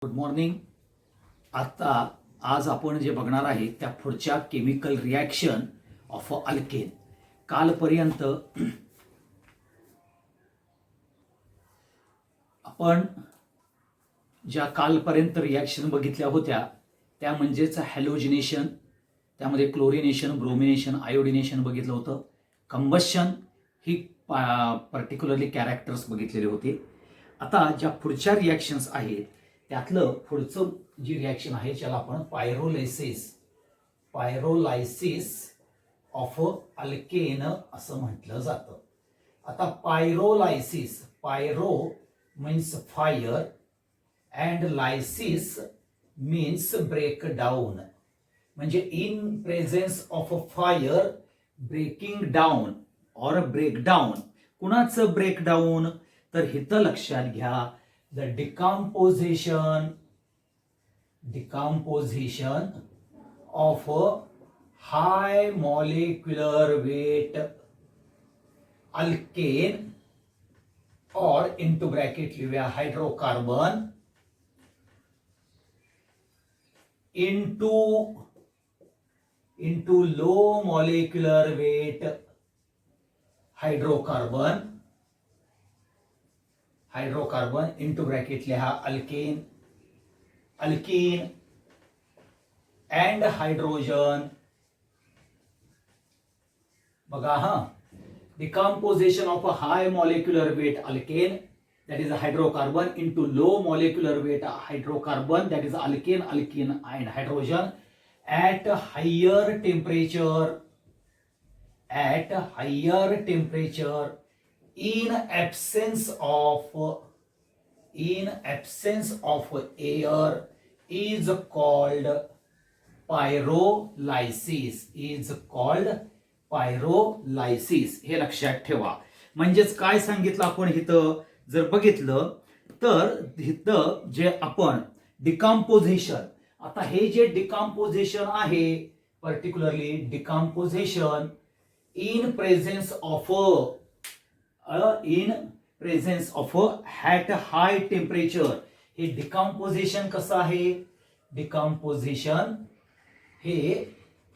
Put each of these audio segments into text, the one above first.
Good morning. आता आज आपण जे बघणार आहे त्या पुढच्या केमिकल रिॲक्शन ऑफ अल्केन. कालपर्यंत आपण ज्या कालपर्यंत रिॲक्शन बघितल्या होत्या त्या म्हणजेच हॅलोजिनेशन, त्यामध्ये क्लोरिनेशन, ब्रोमिनेशन, आयोडिनेशन बघितलं होतं. कंबशन ही पर्टिक्युलरली कॅरेक्टर्स बघितलेले होते. आता ज्या पुढच्या रिॲक्शन्स आहेत त्यातलं पुढचं जी रिॲक्शन आहे ज्याला आपण पायरोलायसिस ऑफ अल्केन असं म्हटलं जातं. आता pyrolysis, pyro means fire and lysis means breakdown. म्हणजे in presence of fire breaking down और ब्रेकडाऊन. कुणाचं ब्रेकडाऊन? तर हिथं लक्षात घ्या, the decomposition of high molecular weight alkane or into bracket लिहूया hydrocarbon into low molecular weight hydrocarbon into bracket लिहा alkane, alkyne and hydrogen. बघा हा, decomposition of a high molecular weight alkane, that is a hydrocarbon, into low molecular weight hydrocarbon, that is alkane, alkene and hydrogen at higher temperature in absence of air is called pyrolysis. हे लक्षात ठेवा. म्हणजेच काय सांगितलं आपण इथं जर बघितलं तर इथं जे आपण डिकम्पोजिशन, आता हे जे डिकम्पोजिशन आहे particularly decomposition in presence of at high temperature. हे डिकम्पोजिशन कसं आहे? डिकम्पोजिशन हे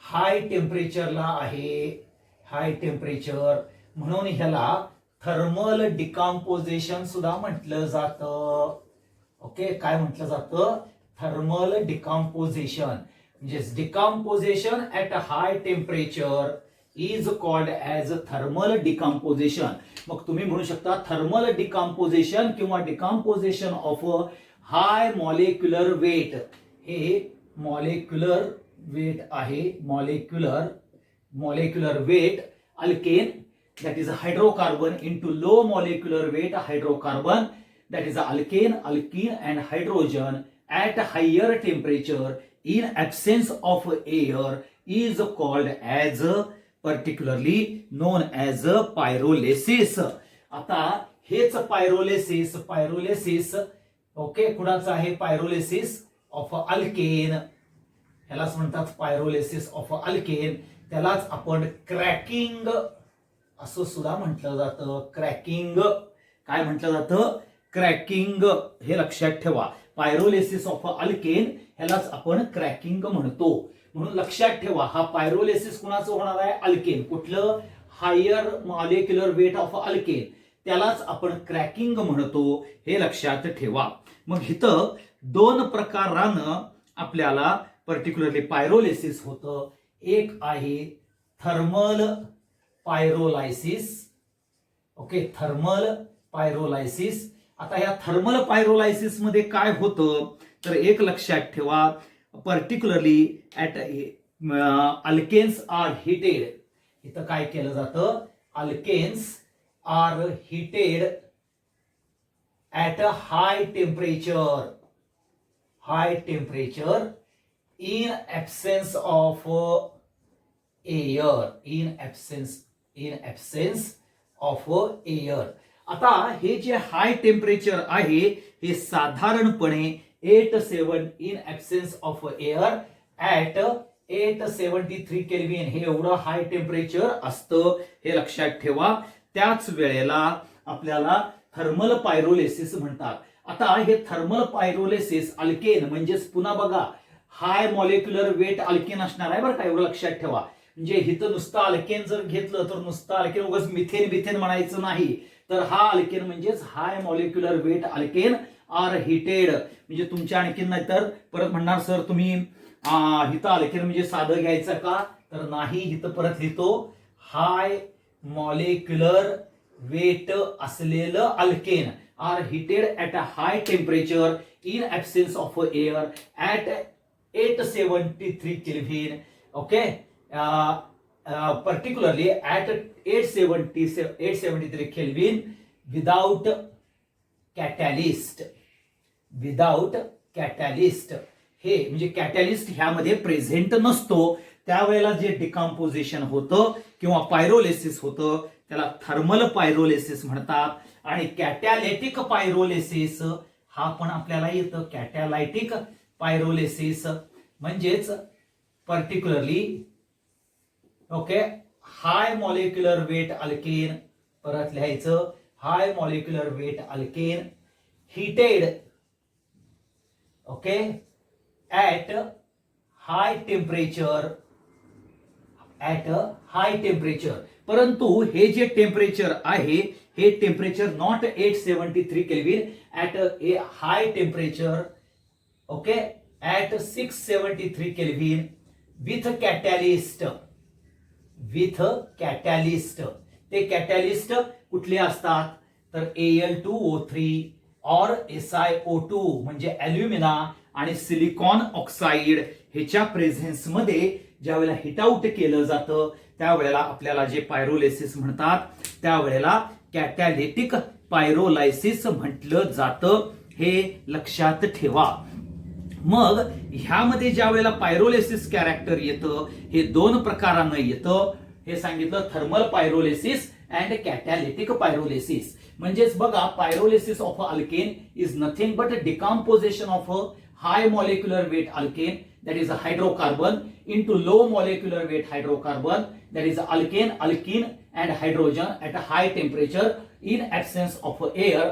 हाय टेम्परेचरला आहे, हाय टेम्परेचर, म्हणून ह्याला थर्मल डिकम्पोजिशन सुद्धा म्हटलं जातं. ओके, काय म्हटलं जातं? Thermal decomposition. म्हणजे decomposition at a high temperature is called as thermal decomposition. मग तुम्ही म्हणू शकता थर्मल डिकम्पोजिशन किंवा decomposition of high molecular weight. हे मॉलिक्युलर वेट आहे, molecular weight alkane, that is a hydrocarbon, into low molecular weight hydrocarbon, that is a alkane, alkene and hydrogen at higher temperature in absence of air is called as particularly known as pyrolysis. आता हेच pyrolysis okay कुणाचं आहे? Pyrolysis of alkane, ह्यालाच म्हणतात pyrolysis of alkane. त्यालाच आपण cracking असं सुद्धा म्हटलं जातं. क्रॅकिंग, काय म्हटलं जातं? क्रॅकिंग. हे लक्षात ठेवा. पायरोलिसिस ऑफ अल्केन ह्यालाच आपण क्रॅकिंग म्हणतो. म्हणून लक्षात ठेवा, हा पायरोलिसिस कुणाचं होणार आहे? अल्केन. कुठलं? Higher molecular weight of alkane, त्यालाच आपण क्रॅकिंग म्हणतो. हे लक्षात ठेवा. मग इथं दोन प्रकारानं आपल्याला पर्टिक्युलरली पायरोलिसिस होतं. एक आहे thermal pyrolysis. Okay, thermal pyrolysis. आता या थर्मल पायरोलायसिस मध्ये काय होतं तर एक लक्षात ठेवा, particularly at alkanes are heated. इथं काय केलं जातं? Alkanes are heated at a high temperature in absence of air, in absence of air. आता हे जे हाय टेम्परेचर आहे हे साधारणपणे 87 in absence of air at 873 kelvin हे एवढं हाय टेम्परेचर असतं. हे लक्षात ठेवा. त्याच वेळेला आपल्याला थर्मल पायरोलिसिस म्हणतात. आता हे थर्मल पायरोलिसिस अल्केन म्हणजेच पुन्हा बघा हाय मॉलिक्युलर वेट अल्केन असणार आहे बरं का, एवढं लक्षात ठेवा. म्हणजे इथं नुसतं अल्केन जर घेतलं तर नुसतं अल्केन उगाच मिथेन बिथेन म्हणायचं नाही, तर हा अल्केन म्हणजेच high molecular weight alkane are heated. म्हणजे तुमच्या आणखीन नाही तर परत म्हणणार सर तुम्ही इथं अल्केन म्हणजे साधं घ्यायचं का, तर नाही, इथं परत लिहितो हाय मॉलिक्युलर वेट असलेलं alkane are heated at a high temperature in absence of air at 873 Kelvin. Okay, particularly at 873 Kelvin without catalyst. Without catalyst हे म्हणजे कॅटॅलिस्ट ह्यामध्ये प्रेझेंट नसतो, त्यावेळेला जे डिकम्पोजिशन होतं किंवा पायरोलिसिस होतं त्याला थर्मल पायरोलिसिस म्हणतात. आणि कॅटॅलिटिक पायरोलिसिस हा पण आपल्याला येतं. कॅटॅलायटिक पायरोलिसिस म्हणजेच particularly okay high molecular weight alkane, परत लिहायचं high molecular weight alkane heated okay at high temperature, at high temperature. परंतु हे जे टेम्परेचर आहे हे temperature not 873 kelvin, at a high temperature okay at 673 kelvin with catalyst. With catalyst ते catalyst कुठले असतात तर Al2O3 और SiO2 म्हणजे अल्युमिना आणि सिलिकॉन ऑक्साईड ह्याच्या प्रेझेन्स मध्ये ज्यावेळेला हिट आउट केलं जातं त्यावेळेला आपल्याला जे पायरोलिसिस म्हणतात त्यावेळेला कॅटॅलिटिक पायरोलायसिस म्हटलं जातं, हे लक्षात ठेवा. मग ह्यामध्ये ज्या वेळेला पायरोलिसिस कॅरेक्टर येतं हे दोन प्रकारानं येतं, हे सांगितलं thermal pyrolysis and catalytic pyrolysis. म्हणजेच बघा pyrolysis of alkane is nothing but decomposition of high molecular weight alkane that is a hydrocarbon into low molecular weight hydrocarbon that is alkane, alkene and hydrogen at a high temperature in absence of air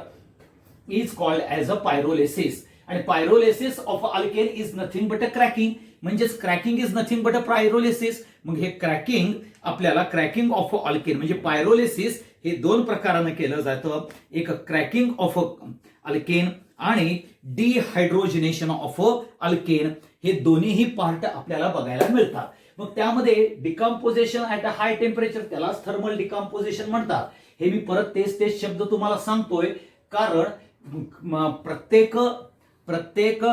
is called as a pyrolysis. And pyrolysis of alkane is nothing but a cracking. म्हणजेच cracking is nothing but a pyrolysis. मग हे cracking आपल्याला cracking of alkane म्हणजे pyrolysis हे दोन प्रकारानं केलं जातं, एक क्रॅकिंग ऑफ अल्केन आणि डिहायड्रोजनेशन ऑफ अल्केन, हे दोन्हीही पार्ट आपल्याला बघायला मिळतात. मग त्यामध्ये decomposition at a high temperature त्यालाच थर्मल डिकम्पोजिशन म्हणतात. हे मी परत तेच शब्द तुम्हाला सांगतोय कारण प्रत्येक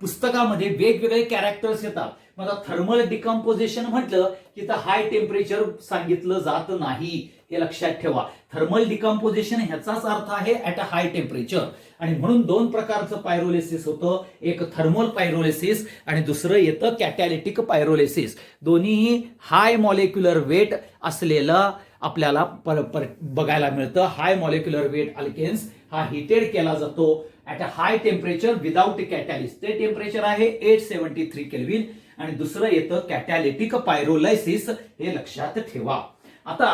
पुस्तकामध्ये वेगवेगळे कॅरेक्टर्स येतात. मग थर्मल डिकम्पोजिशन म्हटलं की तर हाय टेम्परेचर सांगितलं जात नाही, हे लक्षात ठेवा. थर्मल डिकम्पोजिशन ह्याचाच अर्थ आहे ऍट अ हाय टेम्परेचर. आणि म्हणून दोन प्रकारचं पायरोलिसिस होतं, एक थर्मल पायरोलिसिस आणि दुसरं येतं कॅटॅलिटिक पायरोलिसिस. दोन्हीही हाय मॉलिक्युलर वेट असलेलं आपल्याला बघायला मिळतं. हाय मॉलिक्युलर वेट अल्केन्स हा हिटेड केला जातो at a high temperature without catalyst. ते टेम्परेचर आहे 873 केल्विन. आणि दुसरं येतं कॅटॅलिटिक पायरोलायसिस, हे लक्षात ठेवा. आता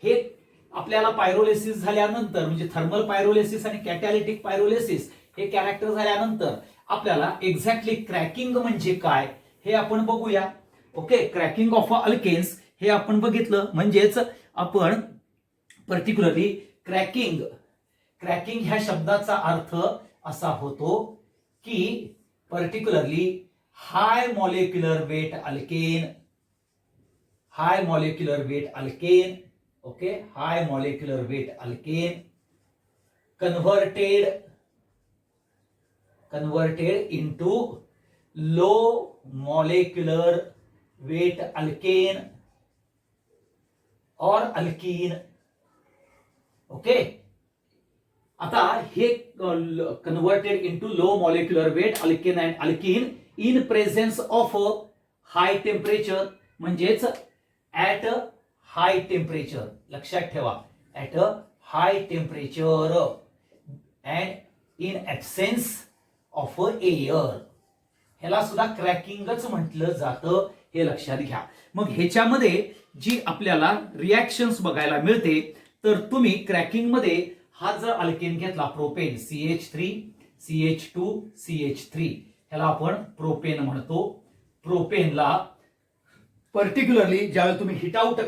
हे आपल्याला पायरोलिसिस झाल्यानंतर म्हणजे थर्मल पायरोलिसिस आणि कॅटॅलिटिक पायरोलिसिस हे कॅरेक्टर झाल्यानंतर आपल्याला एक्झॅक्टली क्रॅकिंग म्हणजे काय हे आपण बघूया. ओके, क्रॅकिंग ऑफ अल्केन्स हे आपण बघितलं. म्हणजेच आपण पर्टिक्युलरली क्रॅकिंग ह्या शब्दाचा अर्थ असा होतो की particularly high molecular weight alkane, high molecular weight alkane okay high molecular weight alkane converted into low molecular weight alkane और अल्कीन. ओके, आता हे converted into low molecular weight alkane and alkene in presence of high temperature. म्हणजेच at high temperature, लक्षात ठेवा at high temperature and in absence of air, ह्याला सुद्धा क्रॅकिंगच म्हटलं जातं, हे लक्षात घ्या. मग ह्याच्यामध्ये जी आपल्याला रिॲक्शन्स बघायला मिळते तर तुम्ही क्रॅकिंग मध्ये हा जर अल्केन घेतला प्रोपेन CH3 CH2CH3 ह्याला आपण प्रोपेन म्हणतो. प्रोपेनला पर्टिक्युलरली ज्यावेळेला तुम्ही हिट आउट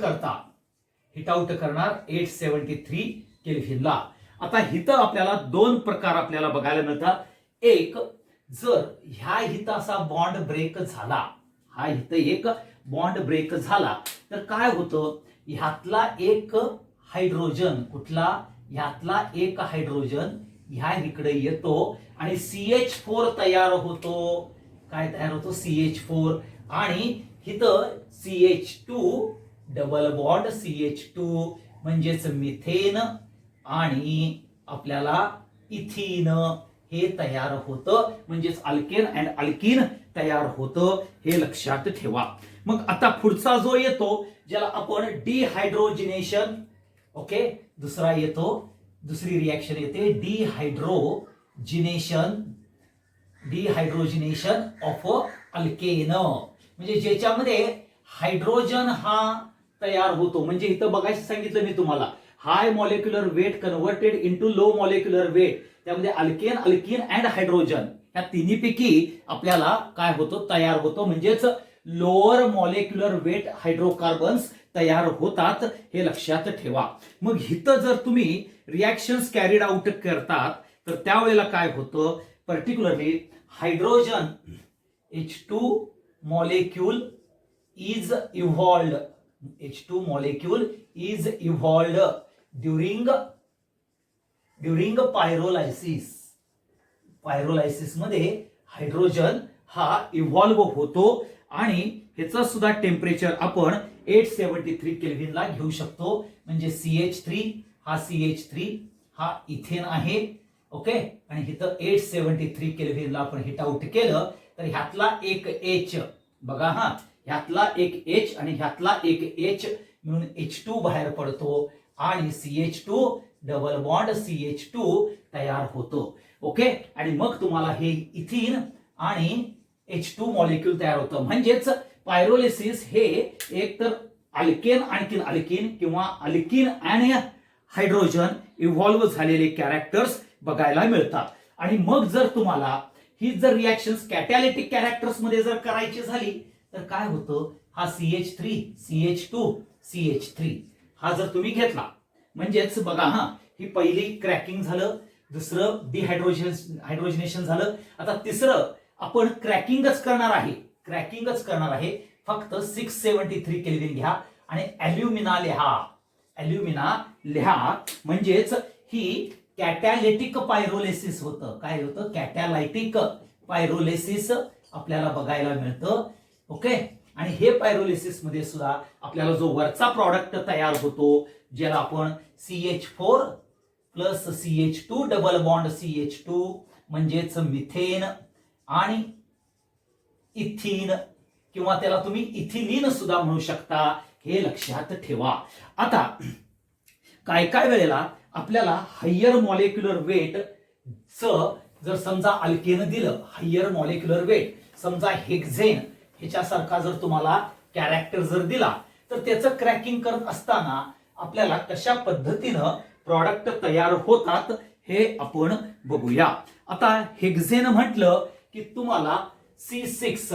करणार 873 केल्व्हिनला. आता हिथं आपल्याला दोन प्रकार आपल्याला बघायला मिळतात. एक, जर ह्या हिथं असा बॉन्ड ब्रेक झाला, हा हिथं एक बॉन्ड ब्रेक झाला तर काय होतं, ह्यातला एक हायड्रोजन, कुठला, ह्यातला एक हायड्रोजन ह्या इकडे येतो आणि CH4 तयार होतो. काय तयार होतो, CH4. आणि इथं CH2 डबल बॉन्ड CH2 म्हणजेच मिथेन आणि आपल्याला इथिन हे तयार होतं, म्हणजेच अल्केन अँड अल्कीन तयार होतं. हे लक्षात ठेवा. मग आता पुढचा जो येतो ज्याला आपण डिहायड्रोजिनेशन, ओके, दुसरा येतो, दुसरी रिएक्शन येते डिहायड्रोजिनेशन ऑफ अल्केन, म्हणजे ज्याच्यामध्ये हायड्रोजन हा तयार होतो. म्हणजे इथं बघायचं सांगितलं मी तुम्हाला, high molecular weight converted into low molecular weight. त्यामध्ये अल्केन, अल्कीन अँड हायड्रोजन या तिन्हीपैकी आपल्याला काय होतं, तयार होतो, म्हणजेच लोअर मॉलिक्युलर वेट हायड्रोकार्बन्स तयार होतात. हे लक्षात ठेवा. मग इथं जर तुम्ही रिएक्शन्स कॅरीड आउट करतात तर त्यावेळेला काय होतं, particularly hydrogen H2 molecule is evolved. H2 molecule is evolved during pyrolysis. पायरोलायसिस मध्ये हायड्रोजन हा इव्हॉल्व्ह होतो आणि ह्याचं सुद्धा टेम्परेचर आपण 873 केल्व्हिनला घेऊ शकतो. म्हणजे CH3 हा CH3 हा इथेन आहे, ओके, आणि इथं 873 केल्व्हिनला आपण हिट आउट केलं तर ह्यातला एक H बघा, हा ह्यातला एक H आणि ह्यातला एक H मिळून H2 बाहेर पडतो आणि CH2 डबल बॉन्ड CH2 तयार होतो. ओके, आणि मग तुम्हाला हे इथिन आणि H2 मॉलिक्यूल तयार होतं. म्हणजेच पायरोलिसिस हे एक तर अल्केन आणखीन अल्कीन किंवा अल्कीन आणि हायड्रोजन इव्हॉल्व्ह झालेले कॅरेक्टर्स बघायला मिळतात. आणि मग जर तुम्हाला ही जर रिएक्शन्स कॅटॅलिटिक कॅरेक्टर्स मध्ये जर करायची झाली तर काय होतं, हा CH3 CH2 CH3 हा जर तुम्ही घेतला, म्हणजेच बघा, हा ही पहिली क्रॅकिंग झालं, दुसरं डिहायड्रोजिनेशन झालं, आता तिसरं आपण क्रॅकिंगच करणार आहे. फक्त 673 केल्व्हिन घ्या आणि ॲल्युमिना लिहा, म्हणजेच ही कॅटॅलिटिक पायरोलिसिस होतं. काय होतं, कॅटॅलायटिक पायरोलिसिस आपल्याला बघायला मिळतं. ओके, आणि हे पायरोलिसिस मध्ये सुद्धा आपल्याला जो वरचा प्रॉडक्ट तयार होतो ज्याला आपण CH4 plus CH2 double bond CH2 म्हणजेच मिथेन आणि इथिन किंवा त्याला तुम्ही इथिलीन सुद्धा म्हणू शकता. हे लक्षात ठेवा. आता काय वेळेला आपल्याला हायर मॉलिक्युलर वेट जर समजा अल्केन दिलं, हायर मॉलिक्युलर वेट समजा हेक्झेन ह्याच्यासारखा जर तुम्हाला कॅरेक्टर जर दिला तर त्याचं क्रॅकिंग करत असताना आपल्याला कशा पद्धतीनं प्रॉडक्ट तयार होतात हे आपण बघूया. आता हेक्झेन म्हटलं की तुम्हाला C6,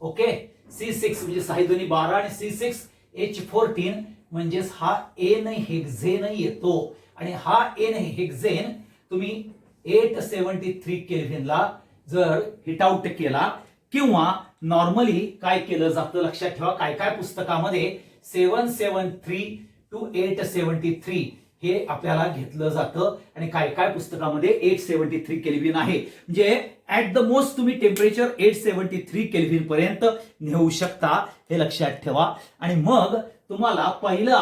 ओके, C6 म्हणजे 6 2 12 आणि C6 H14 म्हणजेच हा एन हेक्झेन येतो आणि हा एन हेक्झेन तुम्ही 873 केल्व्हिनला जर हिट आउट केला किंवा नॉर्मली काय केलं जातं, लक्षात ठेवा, काय पुस्तकामध्ये 773 to 873 हे आपल्याला घेतलं जातं आणि काय पुस्तकामध्ये 873 केल्व्हिन आहे. म्हणजे ऍट द मोस्ट तुम्ही टेम्परेचर 873 केल्व्हिन पर्यंत नेऊ शकता. हे लक्षात ठेवा. आणि मग तुम्हाला पहिला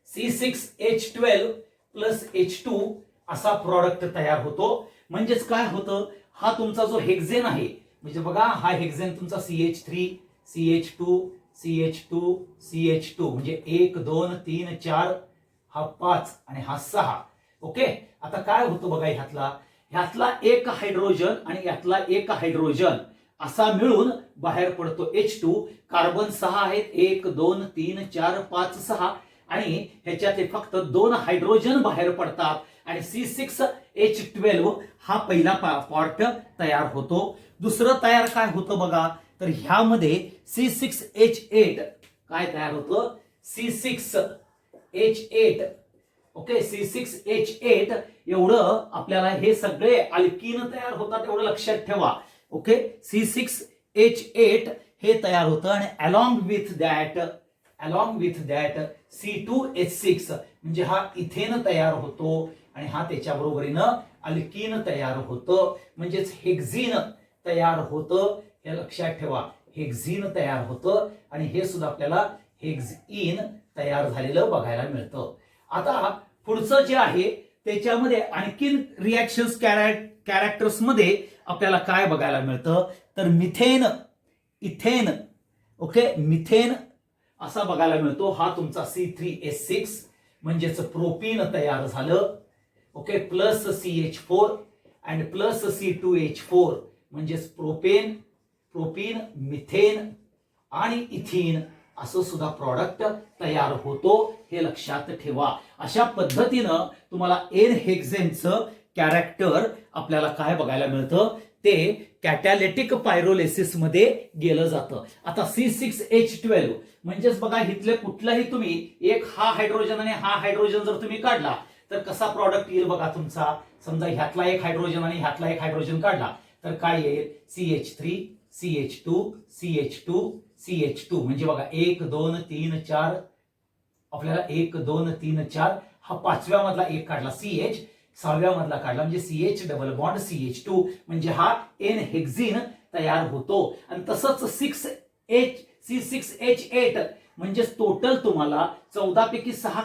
C6H12 प्लस H2 असा प्रॉडक्ट तयार होतो. म्हणजेच काय होतं, हा तुमचा जो हेक्झेन आहे, म्हणजे बघा हा हेक्झेन तुमचा CH3 CH2 CH2 CH2 म्हणजे 1 2 3 4 हा 5 आणि हा 6. ओके, आता काय होतं बघा, ह्यातला एक हायड्रोजन आणि यातला एक हायड्रोजन असा मिळून बाहेर पडतो H2. कार्बन 6 आहेत, 1 2 3 4 5 6 आणि ह्याच्यातले फक्त 2 हायड्रोजन बाहेर पडतात आणि C6 H12 हा पहिला पार्ट तयार होतो. दुसरं तयार काय होतं बघा, तर ह्यामध्ये C6H8 काय तयार होतं, C6H8. ओके, C6H8 एवढं आपल्याला हे सगळे अल्कीन तयार होतात एवढं लक्षात ठेवा. ओके, C6H8 हे तयार होतं आणि अलॉंग विथ दॅट C2H6 म्हणजे हा इथेन तयार होतो आणि हा त्याच्या बरोबरीनं अल्कीन तयार होतं, म्हणजेच हेक्झिन तयार होतं. हे लक्षात ठेवा, हेक्झिन तयार होतं आणि हे सुद्धा आपल्याला हेक्झिन तयार झालेलं बघायला मिळतं. आता पुढचं जे आहे त्याच्यामध्ये आणखीन रिॲक्शन्स कॅरेक्टर्स मध्ये आपल्याला काय बघायला मिळतं, तर मिथेन, इथेन, ओके, मिथेन असा बघायला मिळतो. हा तुमचा C3H6 म्हणजेच प्रोपीन तयार झालं. Okay, plus CH4 and plus C2H4 म्हणजेच प्रोपीन, मिथेन आणि इथिन असं सुद्धा प्रॉडक्ट तयार होतो. हे लक्षात ठेवा. अशा पद्धतीनं तुम्हाला एन हेक्झेनचं कॅरेक्टर आपल्याला काय बघायला मिळतं, ते कॅटॅलिटिक पायरोलिसिस मध्ये गेलं जातं. आता C6H12 म्हणजेच बघा, इथले कुठलाही तुम्ही एक हा हायड्रोजन आणि हा हायड्रोजन जर तुम्ही काढला तर कसा प्रॉडक्ट येईल बघा तुमचा. समजा ह्यातला एक हायड्रोजन आणि ह्यातला एक हायड्रोजन काढला तर काय येईल, CH3, CH2, CH2, CH2 म्हणजे बघा 1 2 3 4, आपल्याला 1 2 3 4 हा पाचव्या मधला एक काढला CH, सहाव्या मधला काढला म्हणजे CH डबल बॉन्ड CH2 म्हणजे हा एन हेक्झिन तयार होतो. आणि तसंच C6H8 म्हणजे टोटल तुम्हाला 14 पैकी 6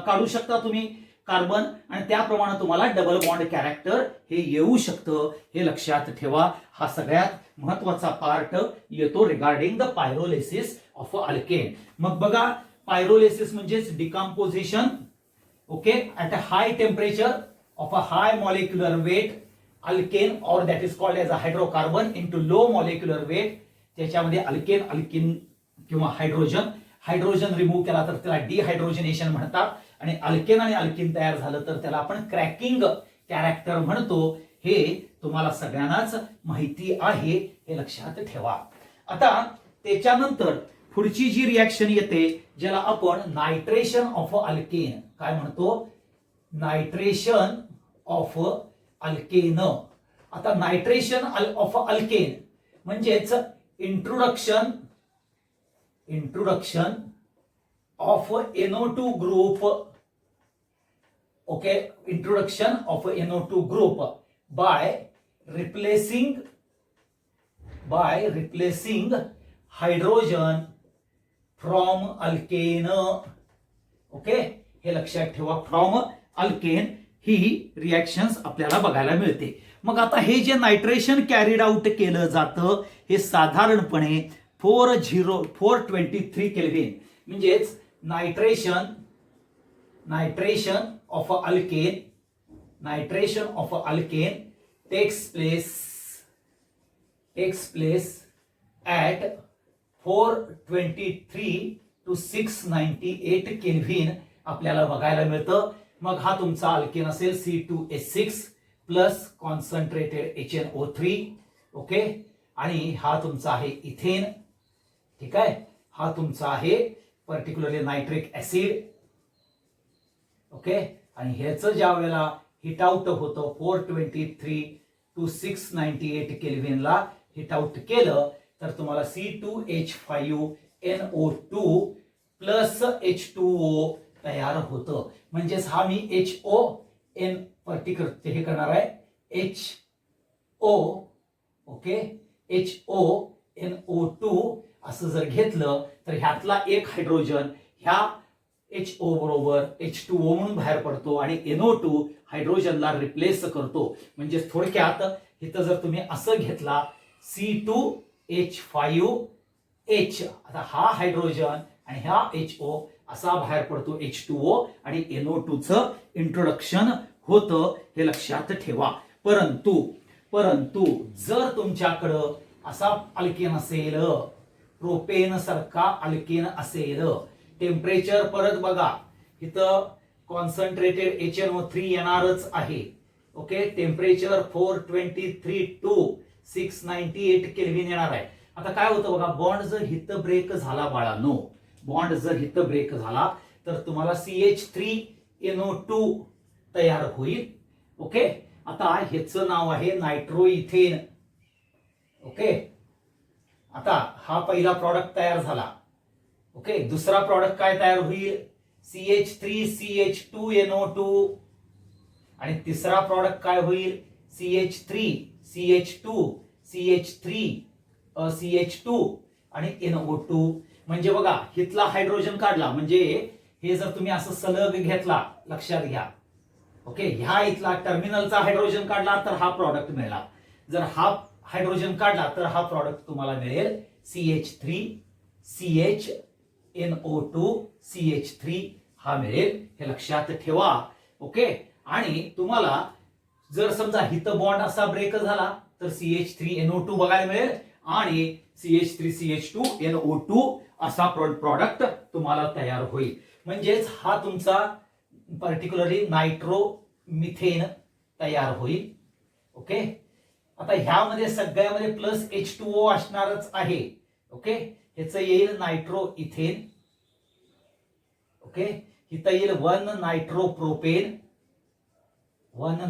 काढू शकता तुम्ही कार्बन आणि त्याप्रमाणे तुम्हाला डबल बॉन्ड कॅरेक्टर हे येऊ शकतं. हे लक्षात ठेवा. हा सगळ्यात महत्वाचा पार्ट येतो regarding the pyrolysis of alkane. मग बघा, पायरोलिसिस म्हणजेच decomposition, okay, at a high temperature of a high molecular weight alkane और that is called as a hydrocarbon into low molecular weight. त्याच्यामध्ये अल्केन किंवा हायड्रोजन रिमूव्ह केला तर त्याला dehydrogenation म्हणतात आणि अल्केन तयार झालं तर त्याला आपण क्रॅकिंग कॅरेक्टर म्हणतो. हे तुम्हाला सगळ्यांनाच माहिती आहे. हे लक्षात ठेवा. आता त्याच्यानंतर पुढची जी रिॲक्शन येते ज्याला आपण नायट्रेशन ऑफ अल्केन काय म्हणतो, नायट्रेशन ऑफ अल्केन. आता नायट्रेशन ऑफ अल्केन म्हणजेच introduction of NO2 group. Okay, introduction of NO2 group by replacing hydrogen from alkane. Okay, हे लक्षात ठेवा, फ्रॉम अल्केन ही रिॲक्शन्स आपल्याला बघायला मिळते. मग आता हे जे नायट्रेशन कॅरीड आउट केलं जातं हे साधारणपणे 423 केल्व्हिन म्हणजेच nitration of alkane takes place at 423 to 698 kelvin आपल्याला बघायला मिळतं. मग हा तुमचा अल्केन असेल C2H6 plus concentrated HNO3. Okay, आणि हा तुमचा आहे इथेन. ठीक आहे, हा तुमचा आहे पर्टिक्युलरली नायट्रिक ऍसिड. ओके, आणि ह्याचं ज्या वेळेला हिट आउट होतं 423 to 698 केल्व्हिनला हिट आउट केलं तर तुम्हाला C2H5NO2 प्लस H2O तयार होतं. म्हणजेच हा मी HON पर्टिक्युलर हे करणार आहे HO. ओके, HONO2 असं जर घेतलं तर ह्यातला एक हायड्रोजन ह्या HO बरोबर H2O म्हणून बाहेर पडतो आणि NO2 हायड्रोजनला रिप्लेस करतो. म्हणजे थोडक्यात इथं जर तुम्ही असं घेतला C2H5H, आता हा हायड्रोजन आणि हा HO असा बाहेर पडतो H2O आणि NO2 चं इंट्रोडक्शन होतं. हे लक्षात ठेवा. परंतु जर तुमच्याकडं असा अल्केन असेल, प्रोपेन सारखा अल्केन असेल, टेम्परेचर परत बघा इथं कॉन्सन्ट्रेटेड HNO3 येणारच आहे. ओके, टेम्परेचर 423 टू 698 केल्व्हिन येणार आहे. आता काय होतं बघा, बॉन्ड जर हित ब्रेक झाला बाळांनो, बॉन्ड जर हित ब्रेक झाला तर तुम्हाला CH3NO2 तयार होईल. ओके, आता ह्याचं नाव आहे नायट्रोइथेन. ओके, आता हा पहिला प्रॉडक्ट तयार झाला. ओके, दुसरा प्रॉडक्ट काय तयार होईल, CH3CH2NO2 आणि तिसरा प्रॉडक्ट काय होईल, CH3CH2CH3 आणि NO2. म्हणजे बघा, हितला हायड्रोजन काढला म्हणजे हे जर तुम्ही असं सलग घेतला, लक्षात घ्या. ओके, ह्या इथला टर्मिनलचा हायड्रोजन काढला तर हा प्रॉडक्ट मिळाला. जर हा हायड्रोजन काढला तर हा प्रॉडक्ट तुम्हाला मिळेल CH3CHNO2 CH3 हा मिळेल. हे लक्षात ठेवा. ओके, आणि तुम्हाला जर समजा हित बॉन्ड असा ब्रेक झाला तर CH3NO2 बघायला मिळेल आणि CH3CH2NO2 असा प्रॉडक्ट तुम्हाला तयार होईल. म्हणजेच हा तुमचा पर्टिक्युलरली नायट्रोमिथेन तयार होईल. ओके, आता ह्यामध्ये सगळ्यामध्ये प्लस H2O असणारच आहे. ओके, ह्याचं येईल नायट्रोइथेन. ओके, इथं येईल 1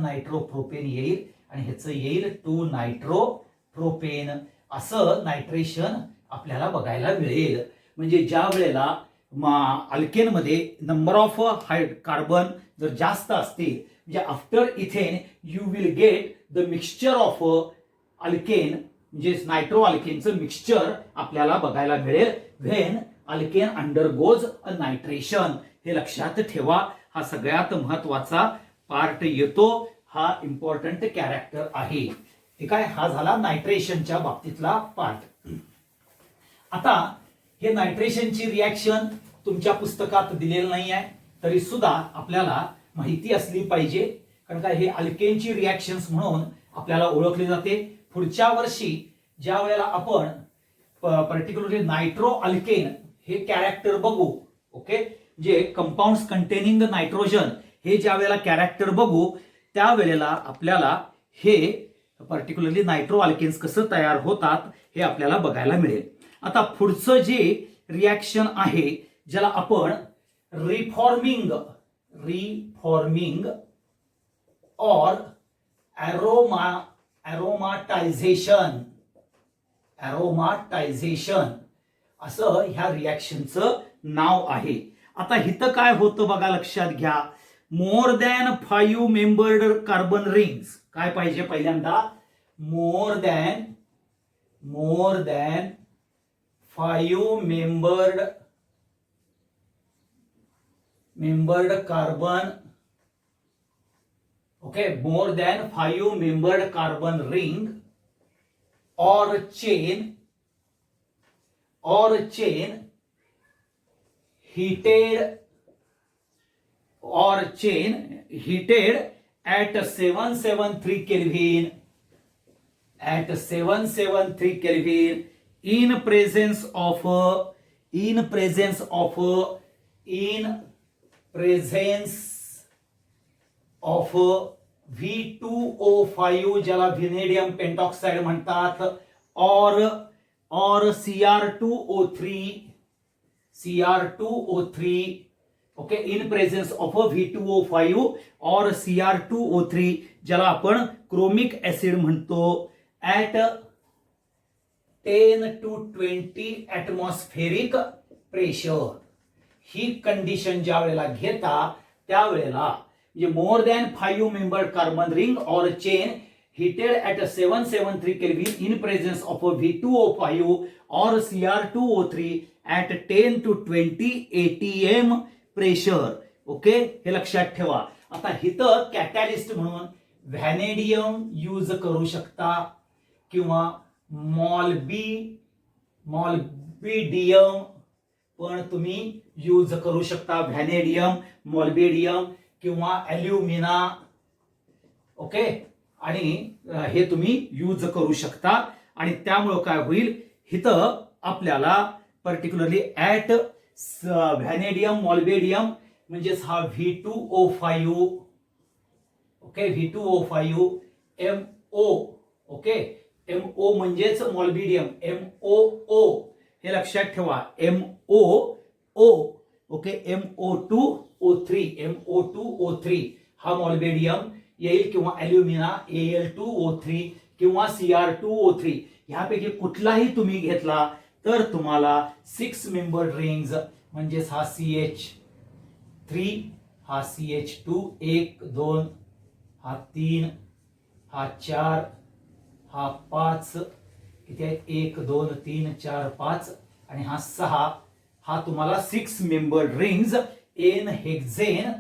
नायट्रोप्रोपेन येईल आणि ह्याचं येईल 2 नायट्रोप्रोपेन. असं नायट्रेशन आपल्याला बघायला मिळेल. म्हणजे ज्या वेळेला अल्केन मध्ये नंबर ऑफ कार्बन जर जास्त असतील, म्हणजे after ethane you will get the mixture of alkane, म्हणजे नायट्रो अल्केनचं मिक्सचर आपल्याला बघायला मिळेल when alkane undergoes a nitration. हे लक्षात ठेवा. हा सगळ्यात महत्वाचा पार्ट येतो. हा इम्पॉर्टंट कॅरेक्टर आहे. ठीक आहे, हा झाला नायट्रेशनच्या बाबतीतला पार्ट. आता हे नायट्रेशनची रिॲक्शन तुमच्या पुस्तकात दिलेलं नाही आहे, तरी सुद्धा आपल्याला माहिती असली पाहिजे. कारण काय, हे अल्केनची रिॲक्शन्स म्हणून आपल्याला ओळखले जाते. पुढच्या वर्षी ज्या वेळेला आपण पर्टिक्युलरली नायट्रो अल्केन हे कॅरेक्टर बघू, ओके, जे कंपाऊंड्स कंटेनिंग नायट्रोजन हे ज्या वेळेला कॅरेक्टर बघू त्यावेळेला आपल्याला हे पर्टिक्युलरली नायट्रो अल्केन्स कसं तयार होतात हे आपल्याला बघायला मिळेल. आता पुढचं जे रिॲक्शन आहे ज्याला आपण रिफॉर्मिंग और एरोमाटायझेशन असं ह्या रिॲक्शनचं नाव आहे. आता इथं काय होतं बघा, लक्षात घ्या. More than 5 membered carbon rings. काय पाहिजे पहिल्यांदा, more than 5 membered carbon. Okay, more than 5 membered carbon ring or chain heated at 773 Kelvin in presence of V2O5 ज्याला व्हिनेडियम पेंटॉक्साइड म्हणतात, और CR2O3 okay, in presence of V2O5 और CR2O3 ज्याला आपण chromic acid म्हणतो, at 10 to 20 atmospheric pressure. He condition ज्या वेळेला घेता त्यावेळेला म्हणजे more than 5 membered carbon ring और chain heated at 773 Kelvin in presence of V2O5 or CR2O3 at 10 to 20 atm pressure. Okay, हे लक्षात ठेवा. आता इथं कॅटॅलिस्ट म्हणून व्हॅनेडियम यूज करू शकता किंवा मॉल्बिडियम पण तुम्ही यूज करू शकता. व्हॅनेडियम, मॉल्बिडियम किंवा ॲल्युमिना. ओके, आणि हे तुम्ही यूज करू शकता. आणि त्यामुळे काय होईल, इथं आपल्याला पर्टिक्युलरली ऍट व्हॅनेडियम, मॉल्बेडियम म्हणजेच हा V2O5 okay, V2O5 MO. Okay, MO म्हणजेच मॉल्बिडियम, MOO हे लक्षात ठेवा, MOO. ओके, MO2O3, MO2O3 हा मॉल्बिडियम येईल किंवा अल्युमिना Al2O3 किंवा Cr2O3 ह्यापैकी कुठलाही तुम्ही घेतला तर तुम्हाला 6 मेंबर रिंग्स म्हणजेच हा CH3, हा CH2, 1 2 हा 3 हा 4 हा 5, किती आहे, 1 2 3 4 5 आणि हा 6, हा तुम्हाला 6 मेंबर रिंग्स एन हेक्झेन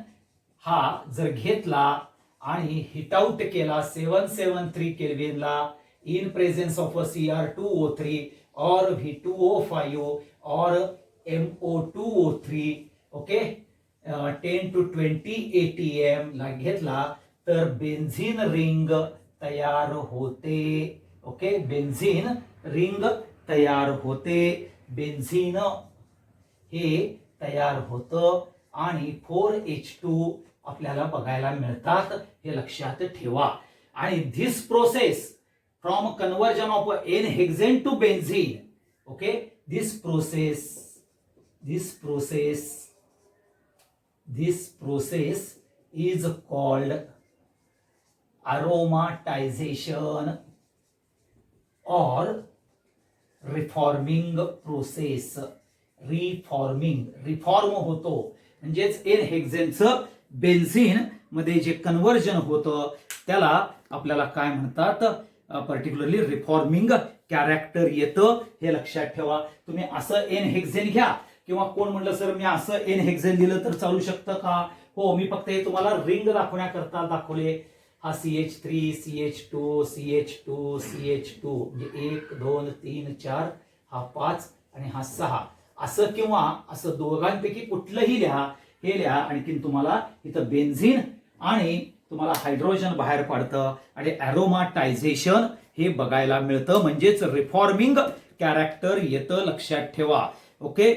हा जर घेतला आणि हिट आउट केला 773 केल्विनला इन प्रेझेन्स ऑफ Cr2O3 और V2O5 और MO2O3, ओके, 10 to 20 ATM ला घेतला तर बेन्झीन रिंग तयार होते. ओके, बेन्झीन रिंग तयार होते, बेन्झीन हे तयार होतं आणि 4H2 आपल्याला बघायला मिळतात, हे लक्षात ठेवा. आणि this process from conversion of n hexane to benzene, okay, this process is called aromatization or reforming process. Reform होतो म्हणजेच एन हेक्झेनचं बेन्झीन मध्ये जे कन्वर्जन होतं त्याला आपल्याला काय म्हणतात, पर्टिक्युलरली रिफॉर्मिंग कॅरेक्टर येतं, हे लक्षात ठेवा. तुम्ही असं एन हेक्झेन घ्या किंवा कोण म्हणलं सर मी असं एन हेक्झेन दिलं तर चालू शकतं का, हो, मी फक्त हे तुम्हाला रिंग दाखवण्याकरता दाखवले. हा CH3 CH2 CH2 CH2 म्हणजे 1 2 3 4 हा 5 आणि हा 6 असं किंवा असं दोघांपैकी कुठलंही लिहा, हे लिहा. आणखीन तुम्हाला इथं बेन्झीन आणि तुम्हाला हायड्रोजन बाहेर पडतं आणि अरोमाटायझेशन हे बघायला मिळतं, म्हणजेच रिफॉर्मिंग कॅरेक्टर येतं, लक्षात ठेवा. ओके,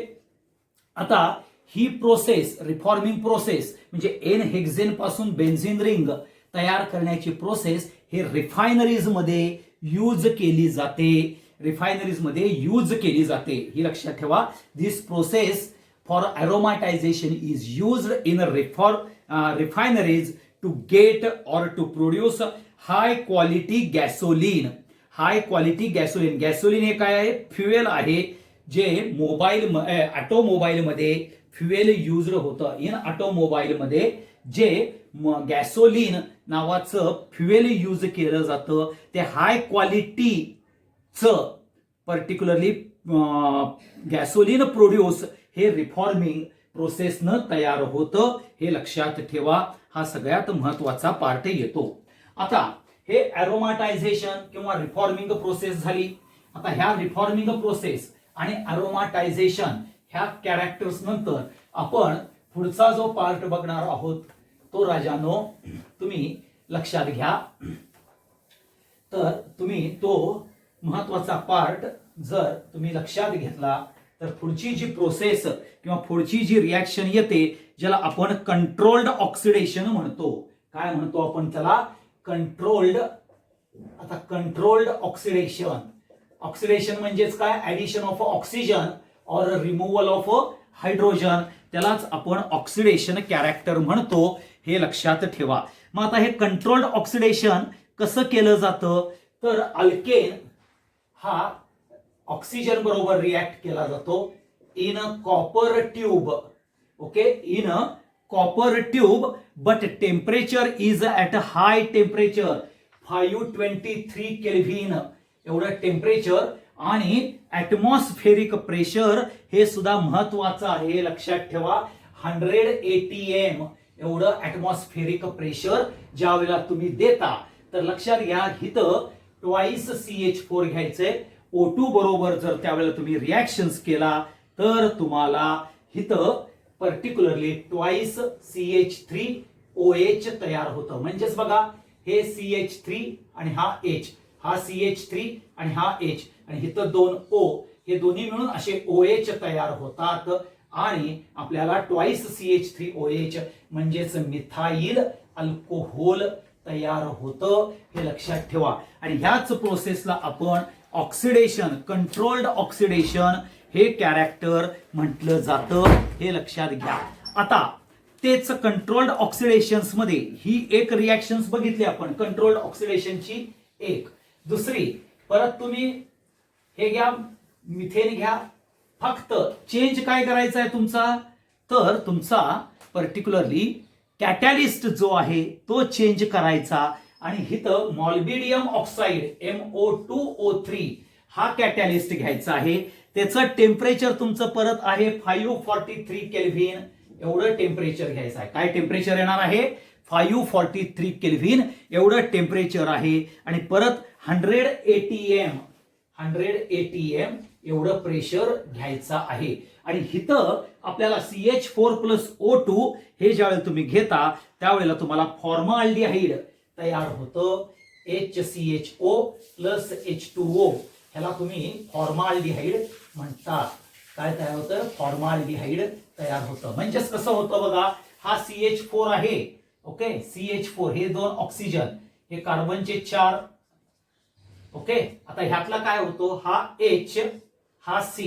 आता ही प्रोसेस, रिफॉर्मिंग प्रोसेस म्हणजे एन हेक्झेन पासून बेन्झीन रिंग तयार करण्याची प्रोसेस हे रिफायनरीज मध्ये यूज केली जाते, ही लक्षात ठेवा. This process for aromatization is used in refineries to get और to produce high quality gasoline. Gasoline हे काय आहे, फ्युएल आहे जे ऑटोमोबाईल मध्ये फ्युएल युज्ड होतं. इन ऑटोमोबाईल मध्ये जे गॅसोलीन नावाचं फ्युएल यूज केलं जातं ते हाय क्वालिटीचं पर्टिक्युलरली गॅसोलीन प्रोड्यूस हे रिफॉर्मिंग प्रोसेसनं तयार होतं, हे लक्षात ठेवा. हा सगळ्यात महत्वाचा पार्ट येतो. आता हे अरोमाटायझेशन किंवा रिफॉर्मिंग प्रोसेस झाली. आता ह्या रिफॉर्मिंग प्रोसेस आणि अरोमाटायझेशन ह्या कॅरेक्टर्स नंतर आपण पुढचा जो पार्ट बघणार आहोत तो राजानो तुम्ही लक्षात घ्या. तर तुम्ही तो महत्वाचा पार्ट जर तुम्ही लक्षात घेतला तर पुढची जी प्रोसेस किंवा पुढची जी रिॲक्शन येते ज्याला आपण कंट्रोल्ड ऑक्सिडेशन म्हणतो. काय म्हणतो आपण त्याला, कंट्रोल्ड. आता कंट्रोल्ड ऑक्सिडेशन म्हणजेच काय, ऍडिशन ऑफ ऑक्सिजन और रिमूव्हल ऑफ हायड्रोजन, त्यालाच आपण ऑक्सिडेशन कॅरेक्टर म्हणतो, हे लक्षात ठेवा. मग आता हे कंट्रोल्ड ऑक्सिडेशन कसं केलं जातं तर अल्केन हा ऑक्सिजन बरोबर रिॲक्ट केला जातो in copper tube. Okay, in copper tube, but temperature is at high temperature 523 kelvin एवढं टेम्परेचर. आणि ऍटमॉस्फेरिक प्रेशर हे सुद्धा महत्वाचं आहे, लक्षात ठेवा. 100 ATM एवढं ऍटमॉस्फेरिक प्रेशर ज्या वेळेला तुम्ही देता तर लक्षात घ्या इथं ट्वाइस CH4 घ्यायचंय. O2 बरोबर जर त्यावेळेला तुम्ही रिॲक्शन्स केला तर तुम्हाला इथं पर्टिक्युलरली ट्वाइस CH3OH तयार होतं. म्हणजेच बघा हे CH3 आणि हा H, हा CH3 आणि हा H आणि इथं 2 O, हे दोन्ही मिळून असे OH तयार होतात आणि आपल्याला ट्वाइस CH3OH म्हणजेच मिथाइल अल्कोहोल तयार होतं, हे लक्षात ठेवा. आणि ह्याच प्रोसेसला आपण ऑक्सिडेशन, कंट्रोल्ड ऑक्सिडेशन हे कॅरेक्टर म्हटलं जातं, हे लक्षात घ्या. आता तेच कंट्रोल्ड ऑक्सिडेशन्स मध्ये ही एक रिॲक्शन्स बघितली आपण, कंट्रोल्ड ऑक्सिडेशनची एक. दुसरी परत तुम्ही हे घ्या, मिथेन घ्या. फक्त चेंज काय करायचा आहे तुमचा, तर तुमचा पर्टिक्युलरली कॅटॅलिस्ट जो आहे तो चेंज करायचा. आणि इथं मॉल्बिडियम ऑक्साईड MO2O3 हा कॅटॅलिस्ट घ्यायचा आहे. त्याचं टेम्परेचर तुमचं परत आहे 543 केल्व्हिन एवढं टेम्परेचर घ्यायचं आहे. काय टेम्परेचर येणार आहे, 543 केल्व्हिन एवढं टेम्परेचर आहे. आणि परत 100 ATM एवढं प्रेशर घ्यायचं आहे. आणि इथं आपल्याला CH4+O2 हे ज्यावेळेला तुम्ही घेता त्यावेळेला तुम्हाला फॉर्माल्डिहाइड तयार होतं, HCHO प्लस H2O, ह्याला तुम्ही फॉर्माल्डिहाइड म्हणतात. काय तयार होतं, फॉर्माल्डिहाइड तयार होतं. म्हणजेच कसं होतं बघा, हा CH4 आहे, ओके, CH4 हे 2 ऑक्सिजन, हे कार्बनचे 4, ओके. आता ह्यातला काय होतो, हा H, हा C,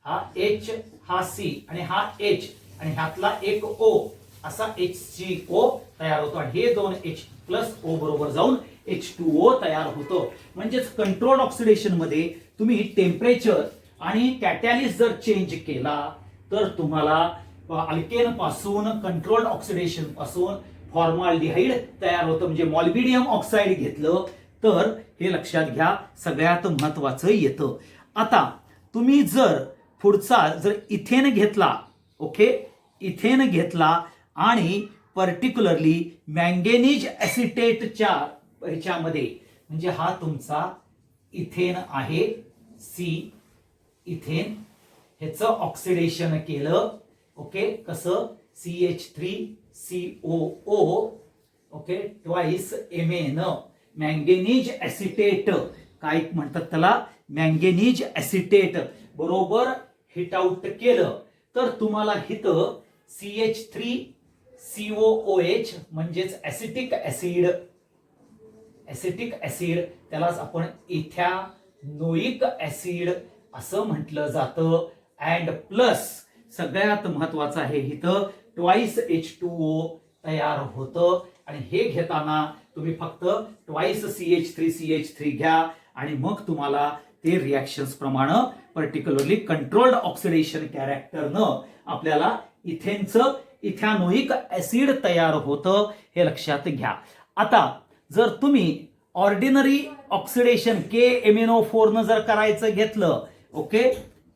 हा H, हा C आणि हा H, आणि ह्यातला एक O, असा HCO तयार होतो. आणि हे 2 H प्लस O बरोबर जाऊन H2O तयार होतो. म्हणजेच कंट्रोल्ड ऑक्सिडेशन मध्ये तुम्ही टेम्परेचर आणि कॅटॅलिस्ट जर चेंज केला तर तुम्हाला अल्केन पासून, कंट्रोल्ड ऑक्सिडेशन पासून फॉर्माल्डिहाइड तयार होतं. म्हणजे मॉल्बिडियम ऑक्साईड घेतलं तर हे लक्षात घ्या, सगळ्यात महत्वाचं येतं. आता तुम्ही जर पुढचा जर इथेन घेतला, ओके, इथेन घेतला आणि पर्टिक्युलरली मँगेनीज ऍसिटेटच्या ह्याच्यामध्ये, म्हणजे हा तुमचा इथेन आहे, C इथेन, ह्याचं ऑक्सिडेशन केलं, ओके, कसं, CH3COO, okay, twice MN, manganese acetate, काय म्हणतात त्याला, मँगेनीज ऍसिटेट बरोबर हिट आउट केलं तर तुम्हाला इथं CH3COOH म्हणजेच ऍसिटिक ऍसिड, त्यालाच आपण इथॅनोइक ऍसिड असं म्हटलं जातं. अँड प्लस सगळ्यात महत्वाचं आहे, इथं ट्वाइस H2O तयार होतं. आणि हे घेताना तुम्ही फक्त ट्वाइस CH3 घ्या आणि मग तुम्हाला ते रिॲक्शन्स प्रमाणे पर्टिक्युलरली कंट्रोल्ड ऑक्सिडेशन कॅरेक्टरनं आपल्याला इथेनचं इथॅनोइक ऍसिड तयार होतं, हे लक्षात घ्या. आता जर तुम्ही ऑर्डिनरी ऑक्सिडेशन KMnO4 न जर करायचं घेतलं, ओके,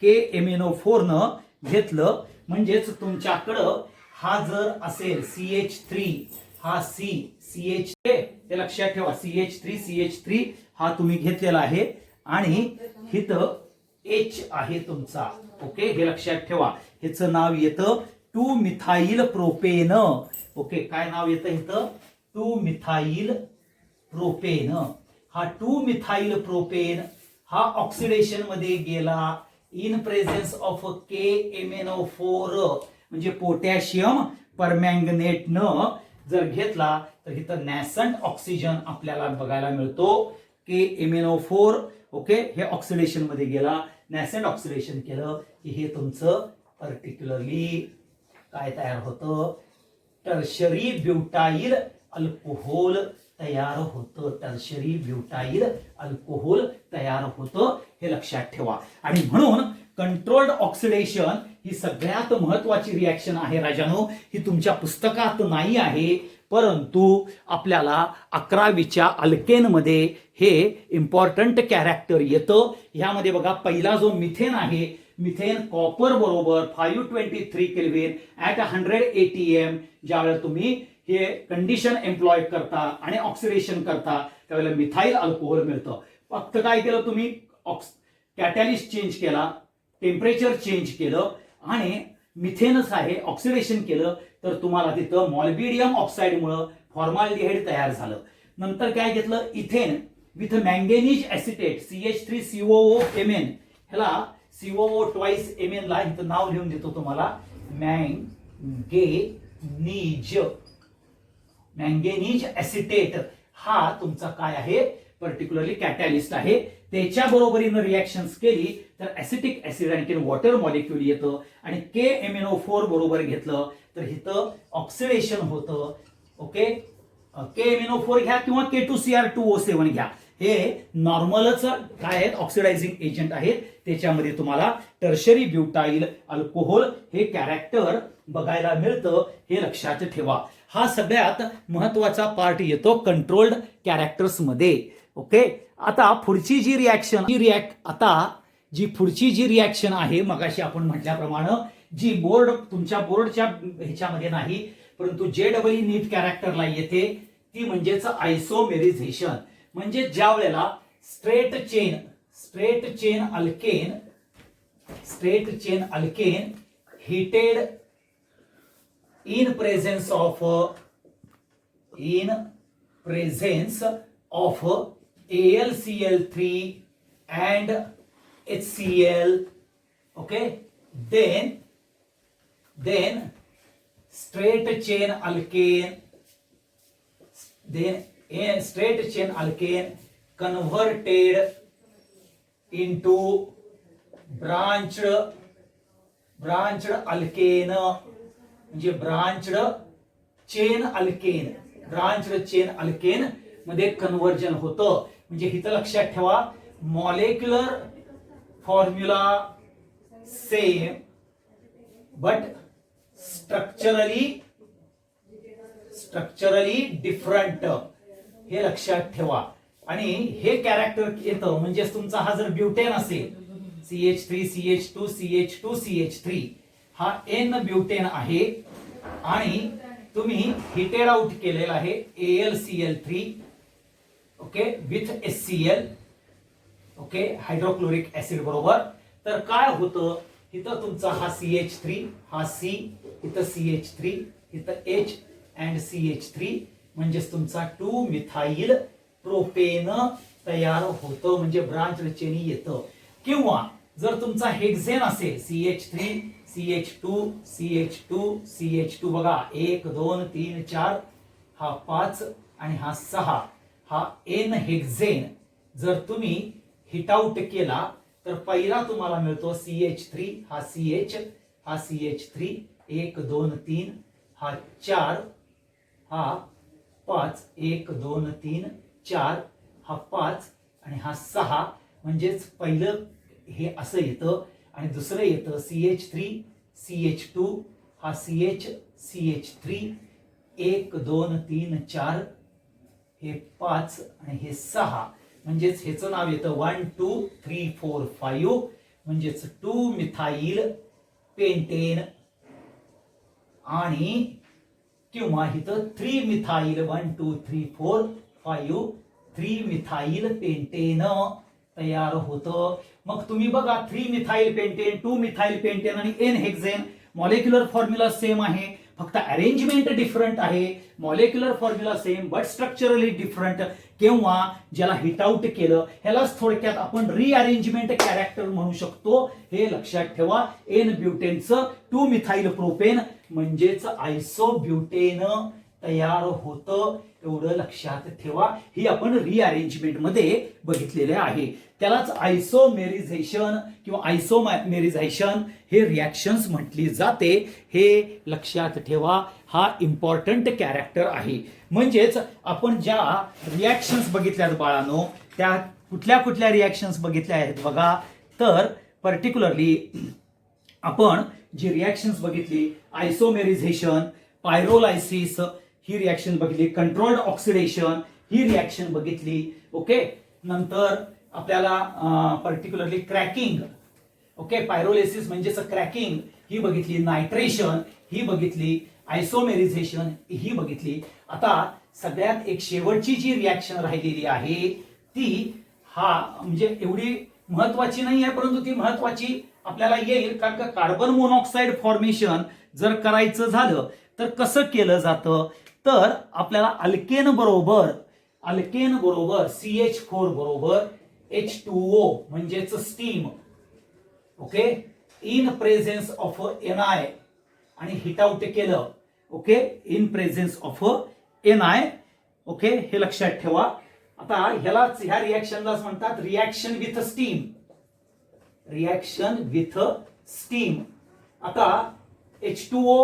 KMnO4 न घेतलं, म्हणजेच तुमच्याकडं हा जर असेल CH3, हा CH, हे लक्षात ठेवा, CH3 हा तुम्ही घेतलेला आहे. आणि इथं H आहे तुमचा, ओके, हे लक्षात ठेवा. ह्याचं नाव येतं 2-मिथाइल प्रोपेन, ओके. काय नाव येतं इथं, 2-मिथाइल प्रोपेन. हा 2-मिथाइल प्रोपेन हा ऑक्सिडेशन मध्ये गेला इन प्रेझेन्स ऑफ KMnO4, म्हणजे पोटॅशियम परमॅंगनेट न जर घेतला तर इथं नॅसंट ऑक्सिजन आपल्याला बघायला मिळतो. KMnO4, ओके, हे ऑक्सिडेशन मध्ये गेला, नॅसंट ऑक्सिडेशन केलं की हे तुमचं पर्टिक्युलरली काय तयार होतं, टर्शरी ब्युटाइल अल्कोहोल तयार होतं, टर्शरी ब्युटाइल अल्कोहोल तयार होतं, हे लक्षात ठेवा. आणि म्हणून कंट्रोल्ड ऑक्सिडेशन ही सगळ्यात महत्वाची रिॲक्शन आहे राजानो. ही तुमच्या पुस्तकात नाही आहे, परंतु आपल्याला 11वीच्या अल्केनमध्ये हे इम्पॉर्टंट कॅरेक्टर येतं. ह्यामध्ये बघा, पहिला जो मिथेन आहे, मिथेन कॉपर बरोबर 523 केल्व्हिन ऍट 100 ATM ज्यावेळेला तुम्ही हे कंडिशन एम्प्लॉय करता आणि ऑक्सिडेशन करता त्यावेळेला मिथाइल अल्कोहोल मिळतं. फक्त काय केलं तुम्ही, कॅटॅलिस्ट चेंज केला, टेम्परेचर चेंज केलं आणि मिथेनच आहे ऑक्सिडेशन केलं तर तुम्हाला तिथं मॉल्बिडियम ऑक्साईडमुळे फॉर्माल्डिहाइड तयार झालं. नंतर काय घेतलं, ethane with manganese acetate CH3COO Mn, ह्याला COO ट्वाइस Mn ला इथं नाव लिहून देतो तुम्हाला, मँगेनीज ऍसिटेट हा तुमचा काय आहे, पर्टिक्युलरली कॅटॅलिस्ट आहे. त्याच्या बरोबरीनं रिॲक्शन्स केली तर ऍसिटिक ऍसिड आणखी वॉटर मॉलिक्यूल येतं आणि KMnO4 बरोबर घेतलं तर इथं ऑक्सिडेशन होतं. ओके, KMnO4 घ्या किंवा K2Cr2O7 घ्या, हे नॉर्मलच काय आहेत, ऑक्सिडायझिंग एजंट आहेत. त्याच्यामध्ये तुम्हाला टर्शरी ब्युटाइल अल्कोहोल हे कॅरेक्टर बघायला मिळतं, हे लक्षात ठेवा. हा सगळ्यात महत्वाचा पार्ट येतो कंट्रोल्ड कॅरेक्टर्स मध्ये. ओके, आता पुढची जी रिॲक्शन पुढची जी रिॲक्शन आहे, मगाशी आपण म्हटल्याप्रमाणे जी तुमच्या बोर्डच्या ह्याच्यामध्ये नाही परंतु JEE नीट कॅरेक्टरला येते, ती म्हणजेच आयसोमेरिझेशन. म्हणजे ज्या वेळेला straight chain alkane heated in presence of AlCl3 and HCl, okay, then straight chain alkane converted into branched alkane, म्हणजे ब्रांच्ड चेन अल्केन मध्ये कन्व्हर्जन होतं. म्हणजे इथं लक्षात ठेवा, molecular formula same but structurally different, हे लक्षात ठेवा. आणि हे कॅरेक्टर येतं म्हणजे तुमचा हा जर ब्युटेन असेल CH3 CH2 CH2 CH3, हा N ब्युटेन आहे आणि तुम्ही हिटेड आउट केलेला आहे AlCl3, okay, with HCl, okay, hydrochloric acid बरोबर. तर काय होतं, इथं तुमचा हा CH3, हा C, इथं CH3, इथं H अँड CH3, म्हणजेच तुमचा 2-मिथाइल प्रोपेन तयार होतं, म्हणजे ब्रांच चेनी येतं. किंवा जर तुमचा हेक्झेन असेल CH3 CH2 CH2 CH2, बघा 1 2 3 4, हा 5 आणि हा 6, हा N हेक्झेन जर तुम्ही हिट आउट केला तर पहिला तुम्हाला मिळतो CH3, हा CH, हा CH3, 1 2 3, हा 4, हा 5, 1 2 3 4, हा 5 आणि हा 6, म्हणजेच पहिलं हे असं येतं आणि दुसरं येतं CH3 CH2, हा CH CH3, 1 2 3 4, हे 5 आणि हे 6, म्हणजेच ह्याचं नाव येतं 1 2 3 4 5, म्हणजेच 2-मिथाइल पेंटेन आणि किंवा इथं 3-मिथाइल 1 2 3 4 5 3-मिथाइल पेंटेन तयार होतं. मग तुम्ही बघा 3-मिथाइल पेंटेन, 2-मिथाइल पेंटेन आणि N हेक्झेन, मॉलिक्युलर फॉर्म्युला सेम आहे, फक्त अरेंजमेंट डिफरंट आहे. Molecular formula same but structurally different. किंवा ज्याला हिट आउट केलं ह्यालाच थोडक्यात आपण रिअरेंजमेंट कॅरेक्टर म्हणू शकतो, हे लक्षात ठेवा. N ब्युटेनचं 2-मिथाइल प्रोपेन म्हणजेच आयसोब्युटेन तयार होतं, एवढं लक्षात ठेवा. ही आपण रिअरेंजमेंट मध्ये बघितलेले आहे. त्यालाच आयसोमेरिझेशन किंवा आयसोमेरिझेशन हे रिॲक्शन्स म्हटली जाते, हे लक्षात ठेवा. हा इम्पॉर्टंट कॅरेक्टर आहे. म्हणजेच आपण ज्या रिॲक्शन्स बघितल्यात बाळांनो, त्या कुठल्या रिॲक्शन्स बघितल्या आहेत बघा. तर पर्टिक्युलरली आपण जी रिॲक्शन्स बघितली, आयसोमेरिझेशन, पायरोलायसिस ही रिॲक्शन बघितली, कंट्रोल्ड ऑक्सिडेशन ही रिॲक्शन बघितली. ओके, नंतर आपल्याला पर्टिक्युलरली क्रॅकिंग, ओके, पायरोलायसिस म्हणजेच क्रॅकिंग ही बघितली, नायट्रेशन ही बघितली, आयसोमेरिझेशन ही बघितली. आता सगळ्यात एक शेवटची जी रिॲक्शन राहिलेली आहे ती म्हणजे एवढी महत्वाची नाही आहे परंतु ती महत्वाची आपल्याला येईल, कारण का कार्बन मोनॉक्साईड फॉर्मेशन जर करायचं झालं तर कसं केलं जातं, तर आपल्याला अल्केन बरोबर CH4 बरोबर H2O म्हणजेच steam, okay, in presence of Ni आणि हिट आउट केलं, okay, in presence of Ni okay, हे लक्षात ठेवा. आता ह्या रिॲक्शनलाच म्हणतात reaction with steam. Reaction with steam. आता H2O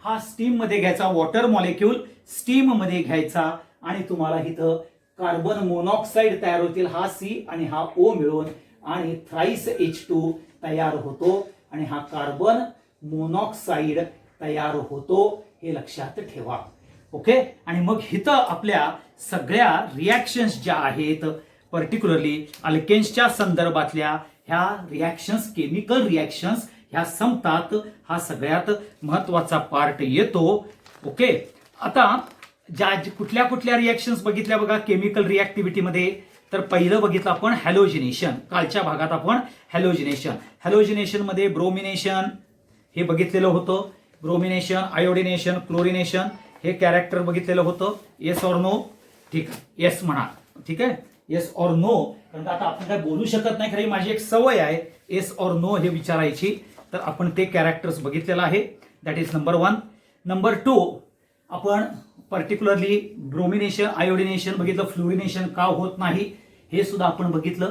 हा स्टीम मध्ये घ्यायचा, वॉटर मॉलिक्यूल स्टीम मध्ये घ्यायचा आणि तुम्हाला इथं कार्बन मोनॉक्साईड तयार होतील, हा C आणि हा O मिळून, आणि थ्राईस H2 तयार होतो आणि हा कार्बन मोनॉक्साईड तयार होतो. हे लक्षात ठेवा. ओके, आणि मग इथं आपल्या सगळ्या रिॲक्शन्स ज्या आहेत पर्टिक्युलरली अल्केन्सच्या संदर्भातल्या ह्या रिॲक्शन्स, केमिकल रिॲक्शन्स ह्या संपतात. हा सगळ्यात महत्वाचा पार्ट येतो. ओके, आता कुठल्या कुठल्या रिॲक्शन्स बघितल्या बघा केमिकल रिॲक्टिव्हिटी मध्ये. तर पहिलं बघितलं आपण हॅलोजिनेशन. कालच्या भागात आपण हॅलोजिनेशन मध्ये ब्रोमिनेशन हे बघितलेलं होतं. ब्रोमिनेशन, आयोडिनेशन, क्लोरिनेशन हे कॅरेक्टर बघितलेलं होतं. Yes or no? ठीक आहे, येस म्हणा. ठीक आहे, येस ऑर नो, कारण आता आपण काय बोलू शकत नाही, खरी माझी एक सवय आहे येस ऑर नो हे विचारायची. तर आपण ते कॅरेक्टर्स बघितलेलं आहे. That is number 1. नंबर 2 आपण पर्टिक्युलरली ब्रोमिनेशन, आयोडिनेशन बघितलं. फ्लोरिनेशन का होत नाही हे सुद्धा आपण बघितलं.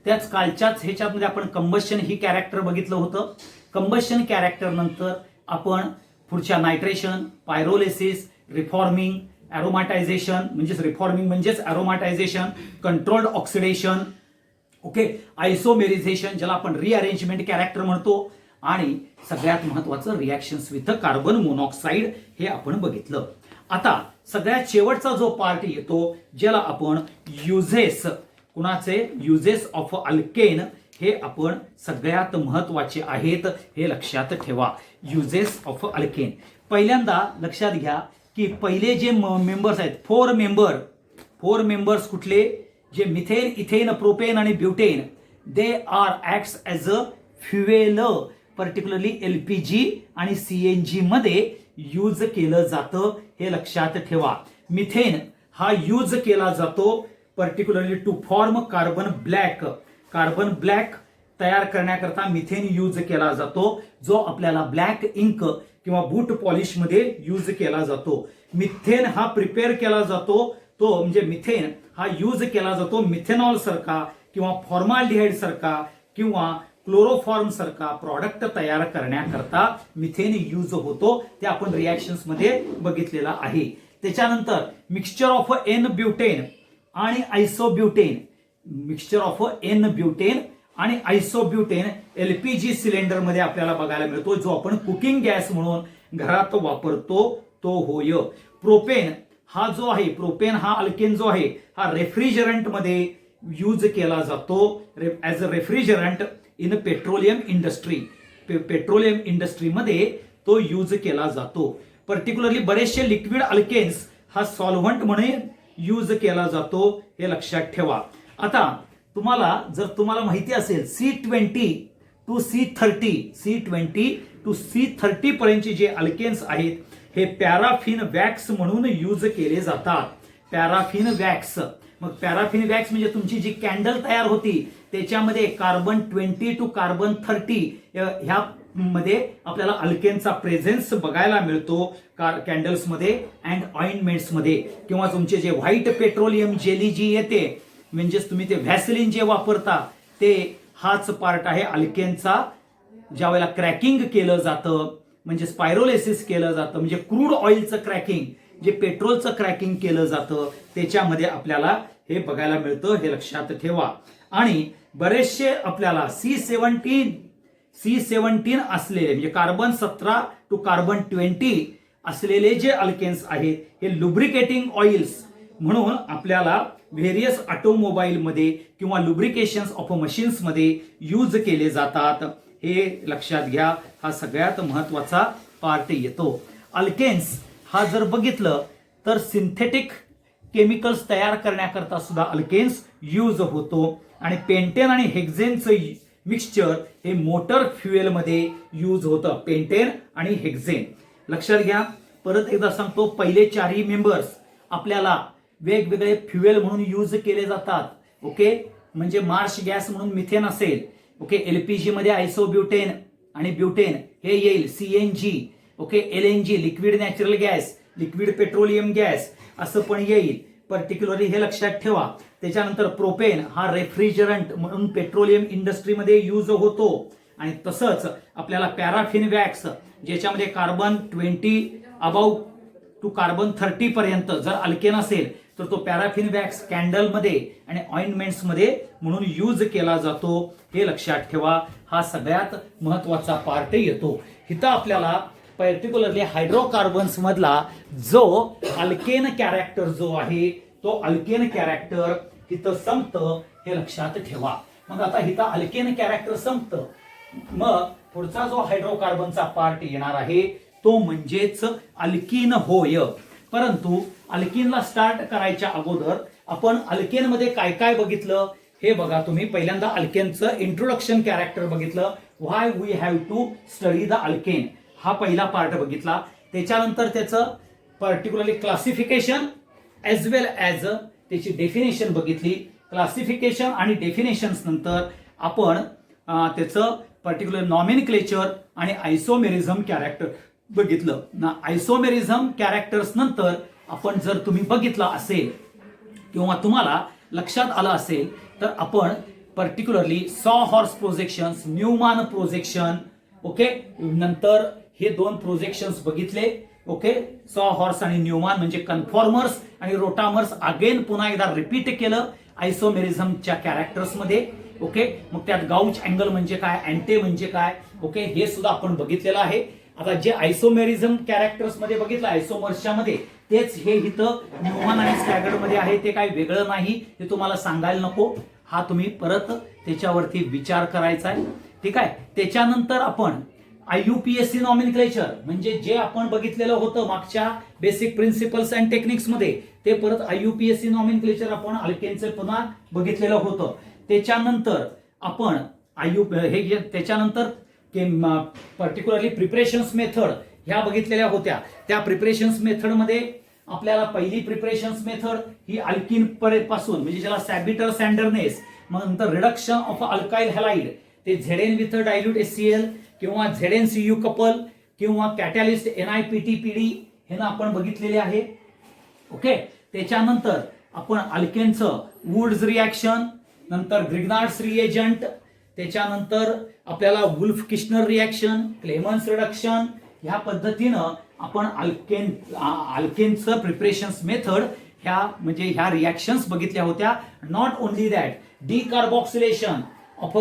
त्याच कालच्याच ह्याच्यामध्ये आपण कंबशन ही कॅरेक्टर बघितलं होतं. कंबशन कॅरेक्टर नंतर आपण पुढच्या नायट्रेशन, पायरोलिसिस, रिफॉर्मिंग, ॲरोमॅटायझेशन म्हणजेच रिफॉर्मिंग म्हणजेच ॲरोमॅटायझेशन, कंट्रोल्ड ऑक्सिडेशन, ओके, आयसोमेरिझेशन ज्याला आपण रिअरेंजमेंट कॅरेक्टर म्हणतो, आणि सगळ्यात महत्वाचं रिॲक्शन्स विथ कार्बन मोनॉक्साईड हे आपण बघितलं. आता सगळ्यात शेवटचा जो पार्ट येतो ज्याला आपण युजेस, कुणाचे युजेस ऑफ अल्केन, हे आपण सगळ्यात महत्वाचे आहेत हे लक्षात ठेवा. Uses of alkane. पहिल्यांदा लक्षात घ्या की पहिले जे मेंबर्स आहेत, फोर मेंबर्स कुठले, जे मिथेन, इथेन, प्रोपेन आणि butane, they are acts as a fuel, particularly LPG आणि CNG मध्ये यूज केलं जातं हे लक्षात ठेवा. मिथेन हा यूज केला जातो particularly to form carbon black. Carbon black तयार करण्याकरता मिथेन यूज केला जातो, जो आपल्याला ब्लॅक इंक किंवा बूट पॉलिश मध्ये यूज केला जातो. मिथेन हा प्रिपेअर केला जातो, तो म्हणजे मिथेन हा यूज केला जातो मिथेनॉल सारखा किंवा फॉर्माल्डिहाइड सारखा किंवा क्लोरोफॉर्म सारखा प्रॉडक्ट तयार करण्याकरता मिथेन यूज होतो. ते आपण रिॲक्शन्स मध्ये बघितलेला आहे. त्याच्यानंतर मिक्सचर ऑफ एन ब्युटेन आणि आयसोब्युटेन, मिक्सचर ऑफ एन ब्युटेन आणि आयसोब्युटेन LPG सिलेंडर मध्ये आपल्याला बघायला मिळतो, जो आपण कुकिंग गॅस म्हणून घरात वापरतो तो होय. प्रोपेन हा जो आहे, प्रोपेन हा अल्केन जो आहे हा रेफ्रिजरंट मध्ये यूज केला जातो as a refrigerant in petroleum industry. Petroleum इंडस्ट्रीमध्ये तो यूज केला जातो. पर्टिक्युलरली बरेचसे लिक्विड अल्केन्स हा सॉल्व्हंट म्हणून यूज केला जातो हे लक्षात ठेवा. आता तुम्हाला माहिती असेल C20 टू C30 पर्यंतचे जे अल्केन्स आहेत हे पॅराफिन वॅक्स म्हणून यूज केले जातात. Paraffin wax. मग पॅराफिन वॅक्स म्हणजे तुमची जी कॅन्डल तयार होती त्याच्यामध्ये कार्बन 20 टू कार्बन 30 ह्या मध्ये आपल्याला अल्केनचा प्रेझेन्स बघायला मिळतो कॅन्डल्स मध्ये अँड ऑइंटमेंट्स मध्ये. किंवा तुमचे जे व्हाईट पेट्रोलियम जेली जी येते, म्हणजेच तुम्ही ते व्हॅसलिन जे वापरता ते हाच पार्ट आहे अल्केनचा. ज्या वेळेला क्रॅकिंग केलं जातं म्हणजे स्पायरोलिसिस केलं जातं, म्हणजे क्रूड ऑइलचं क्रॅकिंग, जे पेट्रोलचं क्रॅकिंग केलं जातं त्याच्यामध्ये आपल्याला हे बघायला मिळतं हे लक्षात ठेवा. आणि बरेचसे आपल्याला C17 असलेले म्हणजे कार्बन 17 टू कार्बन 20 असलेले जे अल्केन्स आहेत हे लुब्रिकेटिंग ऑइल्स म्हणून आपल्याला व्हेरियस ऑटोमोबाईल मध्ये किंवा लुब्रिकेशन्स ऑफ मशीन्स मध्ये यूज केले जातात हे लक्षात घ्या. हा सगळ्यात महत्वाचा पार्ट येतो. अल्केन्स हा जर बघितलं तर सिंथेटिक केमिकल्स तयार करण्याकरता सुद्धा अल्केन्स यूज होतो. आणि पेंटेन आणि हेक्झेनचं मिक्सचर हे मोटर फ्युएल मध्ये यूज होतं. पेंटेन आणि हेक्झेन लक्षात घ्या. परत एकदा सांगतो, पहिले चारही मेंबर्स आपल्याला वेगवेगळे फ्युएल म्हणून यूज केले जातात. ओके, म्हणजे मार्श गॅस म्हणून मिथेन असेल. ओके, LPG मध्ये आयसोब्युटेन आणि ब्युटेन हे येईल. CNG, okay, LNG liquid natural gas, liquid petroleum gas असं पण येईल. पर्टिक्युलरली हे लक्षात ठेवा. त्याच्यानंतर प्रोपेन हा रेफ्रिजरंट म्हणून पेट्रोलियम इंडस्ट्रीमध्ये यूज होतो. आणि तसंच आपल्याला पॅराफिन वॅक्स ज्याच्यामध्ये कार्बन 20 अबाउ टू कार्बन 30 पर्यंत जर अल्केन असेल तर तो पॅराफिन वॅक्स कॅन्डलमध्ये आणि ऑइंटमेंट्समध्ये म्हणून यूज केला जातो. हे लक्षात ठेवा. हा सगळ्यात महत्वाचा पार्ट येतो. इथं आपल्याला पर्टिक्युलरली हायड्रोकार्बन्स मधला जो अल्केन कॅरेक्टर जो आहे तो अल्केन कॅरेक्टर इथं संपतं. हे लक्षात ठेवा. मग आता इथं अल्केन कॅरेक्टर संपतं. मग पुढचा जो हायड्रोकार्बनचा पार्ट येणार आहे तो म्हणजेच अल्कीन होय. परंतु अल्कीनला स्टार्ट करायच्या अगोदर आपण अल्केन मध्ये काय काय बघितलं हे बघा तुम्ही. पहिल्यांदा अल्केनचं इंट्रोडक्शन कॅरेक्टर बघितलं. Why we have to study the alkane हा पहिला पार्ट बघितला. त्याच्यानंतर त्याचं particularly classification as well as त्याची डेफिनेशन बघितली. क्लासिफिकेशन आणि डेफिनेशन्स नंतर आपण त्याचं पर्टिक्युलर नॉमेनक्लेचर आणि आयसोमेरिझम कॅरेक्टर बघितलं ना. आयसोमेरिझम कॅरेक्टर्स नंतर आपण जर तुम्ही बघितलं असेल किंवा तुम्हाला लक्षात आलं असेल तर आपण पर्टिक्युलरली सॉ horse projections, Newman projection, okay, नंतर हे दोन प्रोजेक्शन्स बघितले. ओके, सॉ हॉर्स आणि न्यूमॅन म्हणजे कन्फॉर्मर्स आणि रोटामर्स अगेन पुन्हा एकदा रिपीट केलं आयसोमेरिझमच्या कॅरेक्टर्स मध्ये. ओके, मग त्यात गाउच अँगल म्हणजे काय, अँटे म्हणजे काय, ओके, हे सुद्धा आपण बघितलेलं आहे. आता जे आयसोमेरिझम कॅरेक्टर्स मध्ये बघितलं आयसोमर्सच्या मध्ये तेच हे इथं न्यूमॅन आणि स्टॅगर्ड मध्ये आहे. ते काही वेगळं नाही, ते तुम्हाला सांगायला नको. हा तुम्ही परत त्याच्यावरती विचार करायचा आहे. ठीक आहे. त्याच्यानंतर आपण IUPAC नॉमेनक्लेचर म्हणजे जे आपण बघितलेलं होतं मागच्या बेसिक प्रिन्सिपल्स अँड टेक्निक्स मध्ये ते परत IUPAC नॉमेनक्लेचर आपण अल्केनचं पुन्हा बघितलेलं होतं. त्याच्यानंतर आपण त्याच्यानंतर पर्टिक्युलरली प्रिपरेशन्स मेथड ह्या बघितलेल्या होत्या. त्या प्रिपरेशन्स मेथड मध्ये आपल्याला पहिली प्रिपरेशन्स मेथड ही अल्किन पासून म्हणजे ज्याला सॅबिटर सॅन्डरनेस, मग नंतर रिडक्शन ऑफ अल्काइल हॅलाइड ते झेडेन विथ डायल्यूट HCl किंवा ZnCu कपल किंवा कॅटॅलिस्ट NiPTPD हे ना आपण बघितलेले आहे. ओके, त्याच्यानंतर आपण अल्केनचं वुड्स रिॲक्शन, नंतर ग्रिग्नार्ड्स रिएजंट, त्याच्यानंतर आपल्याला वुल्फ किश्नर रिॲक्शन, क्लेमन्स रिडक्शन ह्या पद्धतीनं आपण अल्केनचं प्रिपरेशन्स मेथड ह्या म्हणजे ह्या रिॲक्शन्स बघितल्या होत्या. Not only that, decarboxylation of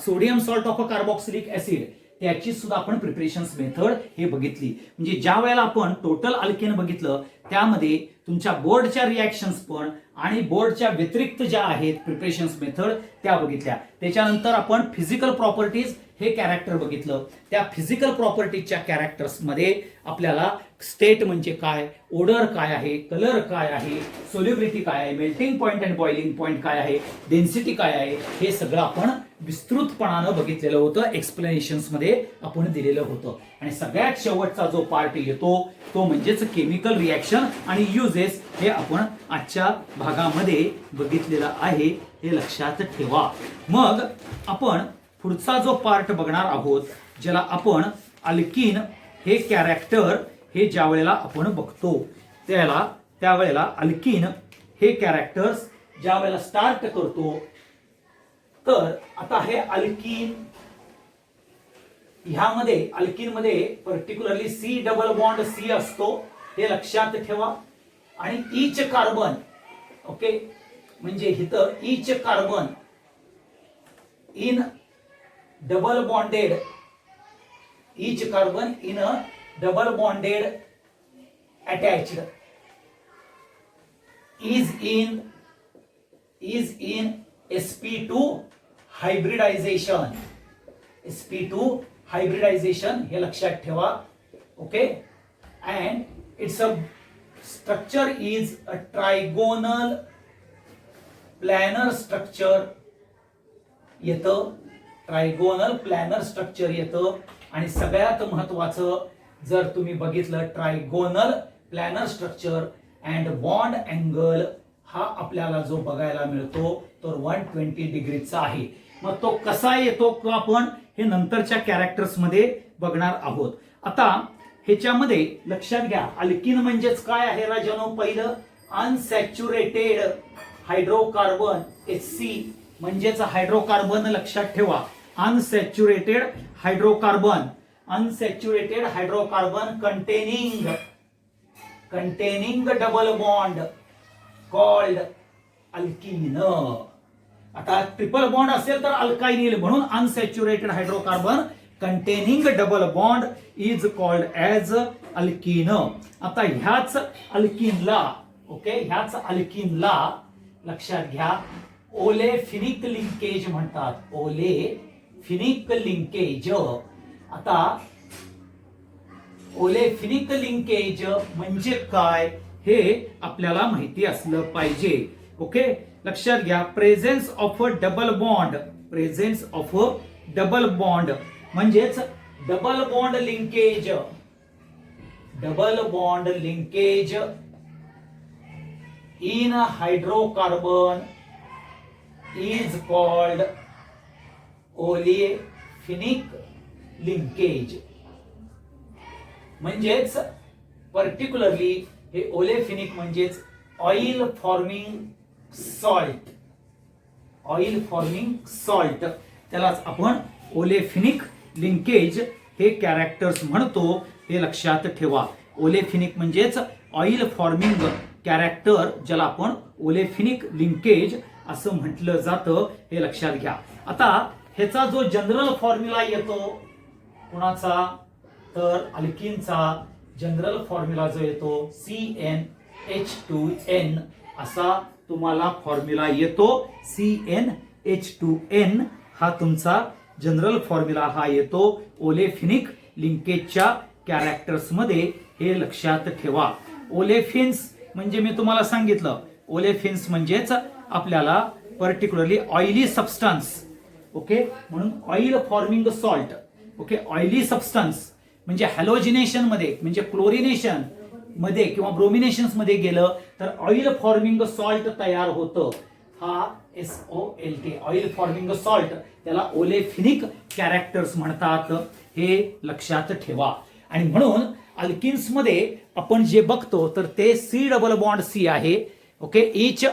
sodium salt of carboxylic acid त्याची सुद्धा आपण प्रिपरेशन्स मेथड हे बघितली. म्हणजे ज्या वेळेला आपण टोटल अल्केन बघितलं त्यामध्ये तुमच्या बोर्डच्या रिॲक्शन्स पण आणि बोर्डच्या व्यतिरिक्त ज्या आहेत प्रिपरेशन्स मेथड त्या बघितल्या. त्याच्यानंतर आपण फिजिकल प्रॉपर्टीज हे कॅरेक्टर बघितलं. त्या फिजिकल प्रॉपर्टीजच्या कॅरेक्टर्स मध्ये आपल्याला स्टेट म्हणजे काय, ओडर काय आहे, कलर काय आहे, सोल्युबिलिटी काय आहे, melting point and boiling point काय आहे, डेन्सिटी काय आहे, हे सगळं आपण विस्तृतपणानं बघितलेलं होतं. एक्सप्लेनेशन्स मध्ये आपण दिलेलं होतं. आणि सगळ्यात शेवटचा जो पार्ट येतो तो म्हणजेच केमिकल रिॲक्शन आणि युजेस हे आपण आजच्या भागामध्ये बघितलेलं आहे. हे लक्षात ठेवा. मग आपण पुढचा जो पार्ट बघणार आहोत ज्याला आपण अल्कीन हे कॅरेक्टर हे ज्या वेळेला आपण बघतो त्यावेळेला अल्कीन हे कॅरेक्टर्स ज्या वेळेला स्टार्ट करतो तर आता हे अल्कीन ह्यामध्ये अल्कीन मध्ये particularly C double bond C असतो. हे लक्षात ठेवा. आणि ईच कार्बन, ओके, म्हणजे इथं each carbon in double bonded, each carbon in a double bonded attached is in sp2 hybridization. sp2 hybridization हे लक्षात ठेवा. Okay, and its a structure is a trigonal planar structure येतं. Trigonal planar structure येतं. आणि सगळ्यात महत्वाचं जर तुम्ही बघितलं trigonal planar structure and bond angle हा आपल्याला जो बघायला मिळतो तो 120 डिग्रीचा आहे. मग तो कसा येतो आपण हे नंतरच्या कॅरेक्टर्स मध्ये बघणार आहोत. आता ह्याच्यामध्ये लक्षात घ्या अल्कीन म्हणजेच काय आहे राजानो. पहिलं अनसॅच्युरेटेड हायड्रोकार्बन HC म्हणजेच हायड्रोकार्बन लक्षात ठेवा. Unsaturated hydrocarbon containing double bond called alkyne. आता ट्रिपल बॉन्ड असेल तर अल्काइनिल, म्हणून unsaturated hydrocarbon containing double bond is called as alkyne. आता ह्याच अल्कीनला लक्षात घ्या ओलेफिनिक लिंकेज म्हणतात. Olefinic linkage. आता ओलेफिनिक लिंकेज म्हणजे काय हे आपल्याला माहिती असलं पाहिजे. ओके, लक्षात घ्या. Presence of a double bond म्हणजेच double bond linkage in hydrocarbon is called olefinic linkage. म्हणजेच पर्टिक्युलरली हे ओलेफिनिक म्हणजेच ऑइल फॉर्मिंग सॉल्ट त्यालाच आपण ओलेफिनिक लिंकेज हे कॅरेक्टर्स म्हणतो. हे लक्षात ठेवा. ओलेफिनिक म्हणजेच ऑइल फॉर्मिंग कॅरेक्टर ज्याला आपण ओलेफिनिक लिंकेज असं म्हटलं जातं, हे लक्षात घ्या. आता ह्याचा जो जनरल फॉर्म्युला येतो कुणाचा, तर अल्कीनचा जनरल फॉर्म्युला जो येतो CnH2n असा तुम्हाला फॉर्म्युला येतो. CnH2n हा तुमचा जनरल फॉर्म्युला हा येतो ओलेफिनिक लिंकेजच्या कॅरेक्टर्स मध्ये. हे लक्षात ठेवा. ओलेफिन्स म्हणजे मी तुम्हाला सांगितलं, ओलेफिन्स म्हणजेच आपल्याला पर्टिक्युलरली ऑइली सबस्टन्स. ओके, म्हणून oil forming salt. Okay, oily substance म्हणजे हॅलोजिनेशन मध्ये म्हणजे क्लोरिनेशन मध्ये किंवा ब्रोमिनेशन मध्ये गेलं तर ऑइल फॉर्मिंग सॉल्ट तयार होतं. हा SOLT ऑइल फॉर्मिंग सॉल्ट त्याला ओलेफिनिक कॅरेक्टर्स म्हणतात. हे लक्षात ठेवा. आणि म्हणून अल्किन्स मध्ये आपण जे बघतो तर ते C डबल बॉन्ड C आहे. Okay, each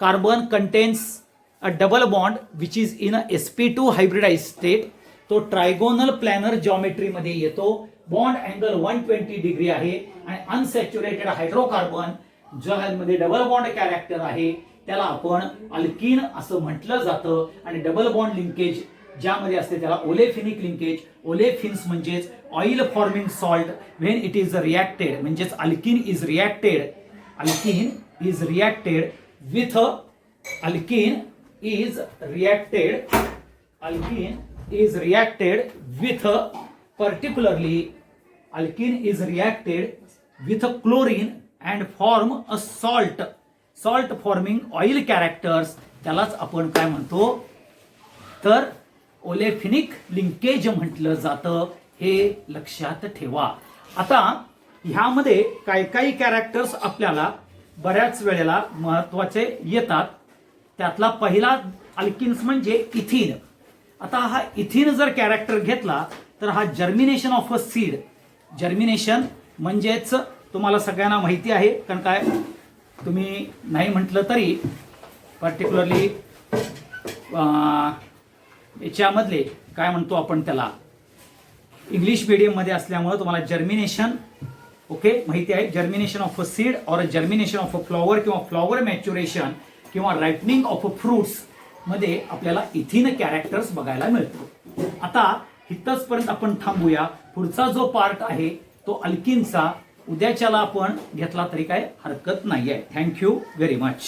carbon contains a double bond which is in sp2 hybridize state. तो ट्रायगोनल प्लॅनर जॉमेट्री मध्ये येतो. बॉन्ड अँगल 120 डिग्री आहे आणि अनसॅच्युरेटेड हायड्रोकार्बन ज्यामध्ये डबल बॉन्ड कॅरेक्टर आहे त्याला आपण अल्कीन असं म्हटलं जातं. आणि डबल बॉन्ड लिंकेज ज्यामध्ये असते त्याला ओलेफिनिक लिंकेज. ओलेफिन्स म्हणजेच oil forming salt when it is reacted म्हणजेच alkene is reacted with chlorine and form a salt forming oil characters. त्यालाच आपण काय म्हणतो तर ओलेफिनिक लिंकेज म्हटलं जातं. हे लक्षात ठेवा. आता ह्यामध्ये काही कॅरेक्टर्स आपल्याला बऱ्याच वेळेला महत्वाचे येतात. त्यातला पहिला अल्किन्स म्हणजे इथिन. आता हा इथिन जर कॅरेक्टर घेतला तर हा germination of a seed. Germination म्हणजेच तुम्हाला सगळ्यांना माहिती आहे, कारण काय तुम्ही नाही म्हटलं तरी पर्टिक्युलरली याच्यामधले काय म्हणतो आपण त्याला इंग्लिश मीडियम मध्ये असल्यामुळे तुम्हाला जर्मिनेशन ओके माहिती आहे. जर्मिनेशन ऑफ अ सीड और जर्मिनेशन ऑफ अ फ्लॉवर किंवा फ्लॉवर मॅच्युरेशन किंवा रायटनिंग ऑफ अ फ्रुट्स मध्ये आपल्याला इथिन कॅरेक्टर्स बघायला मिळतो. आता इथंच पर्यंत आपण थांबूया. पुढचा जो पार्ट आहे तो अल्किनचा उद्याच्याला आपण घेतला तरी काय हरकत नाहीये. Thank you very much.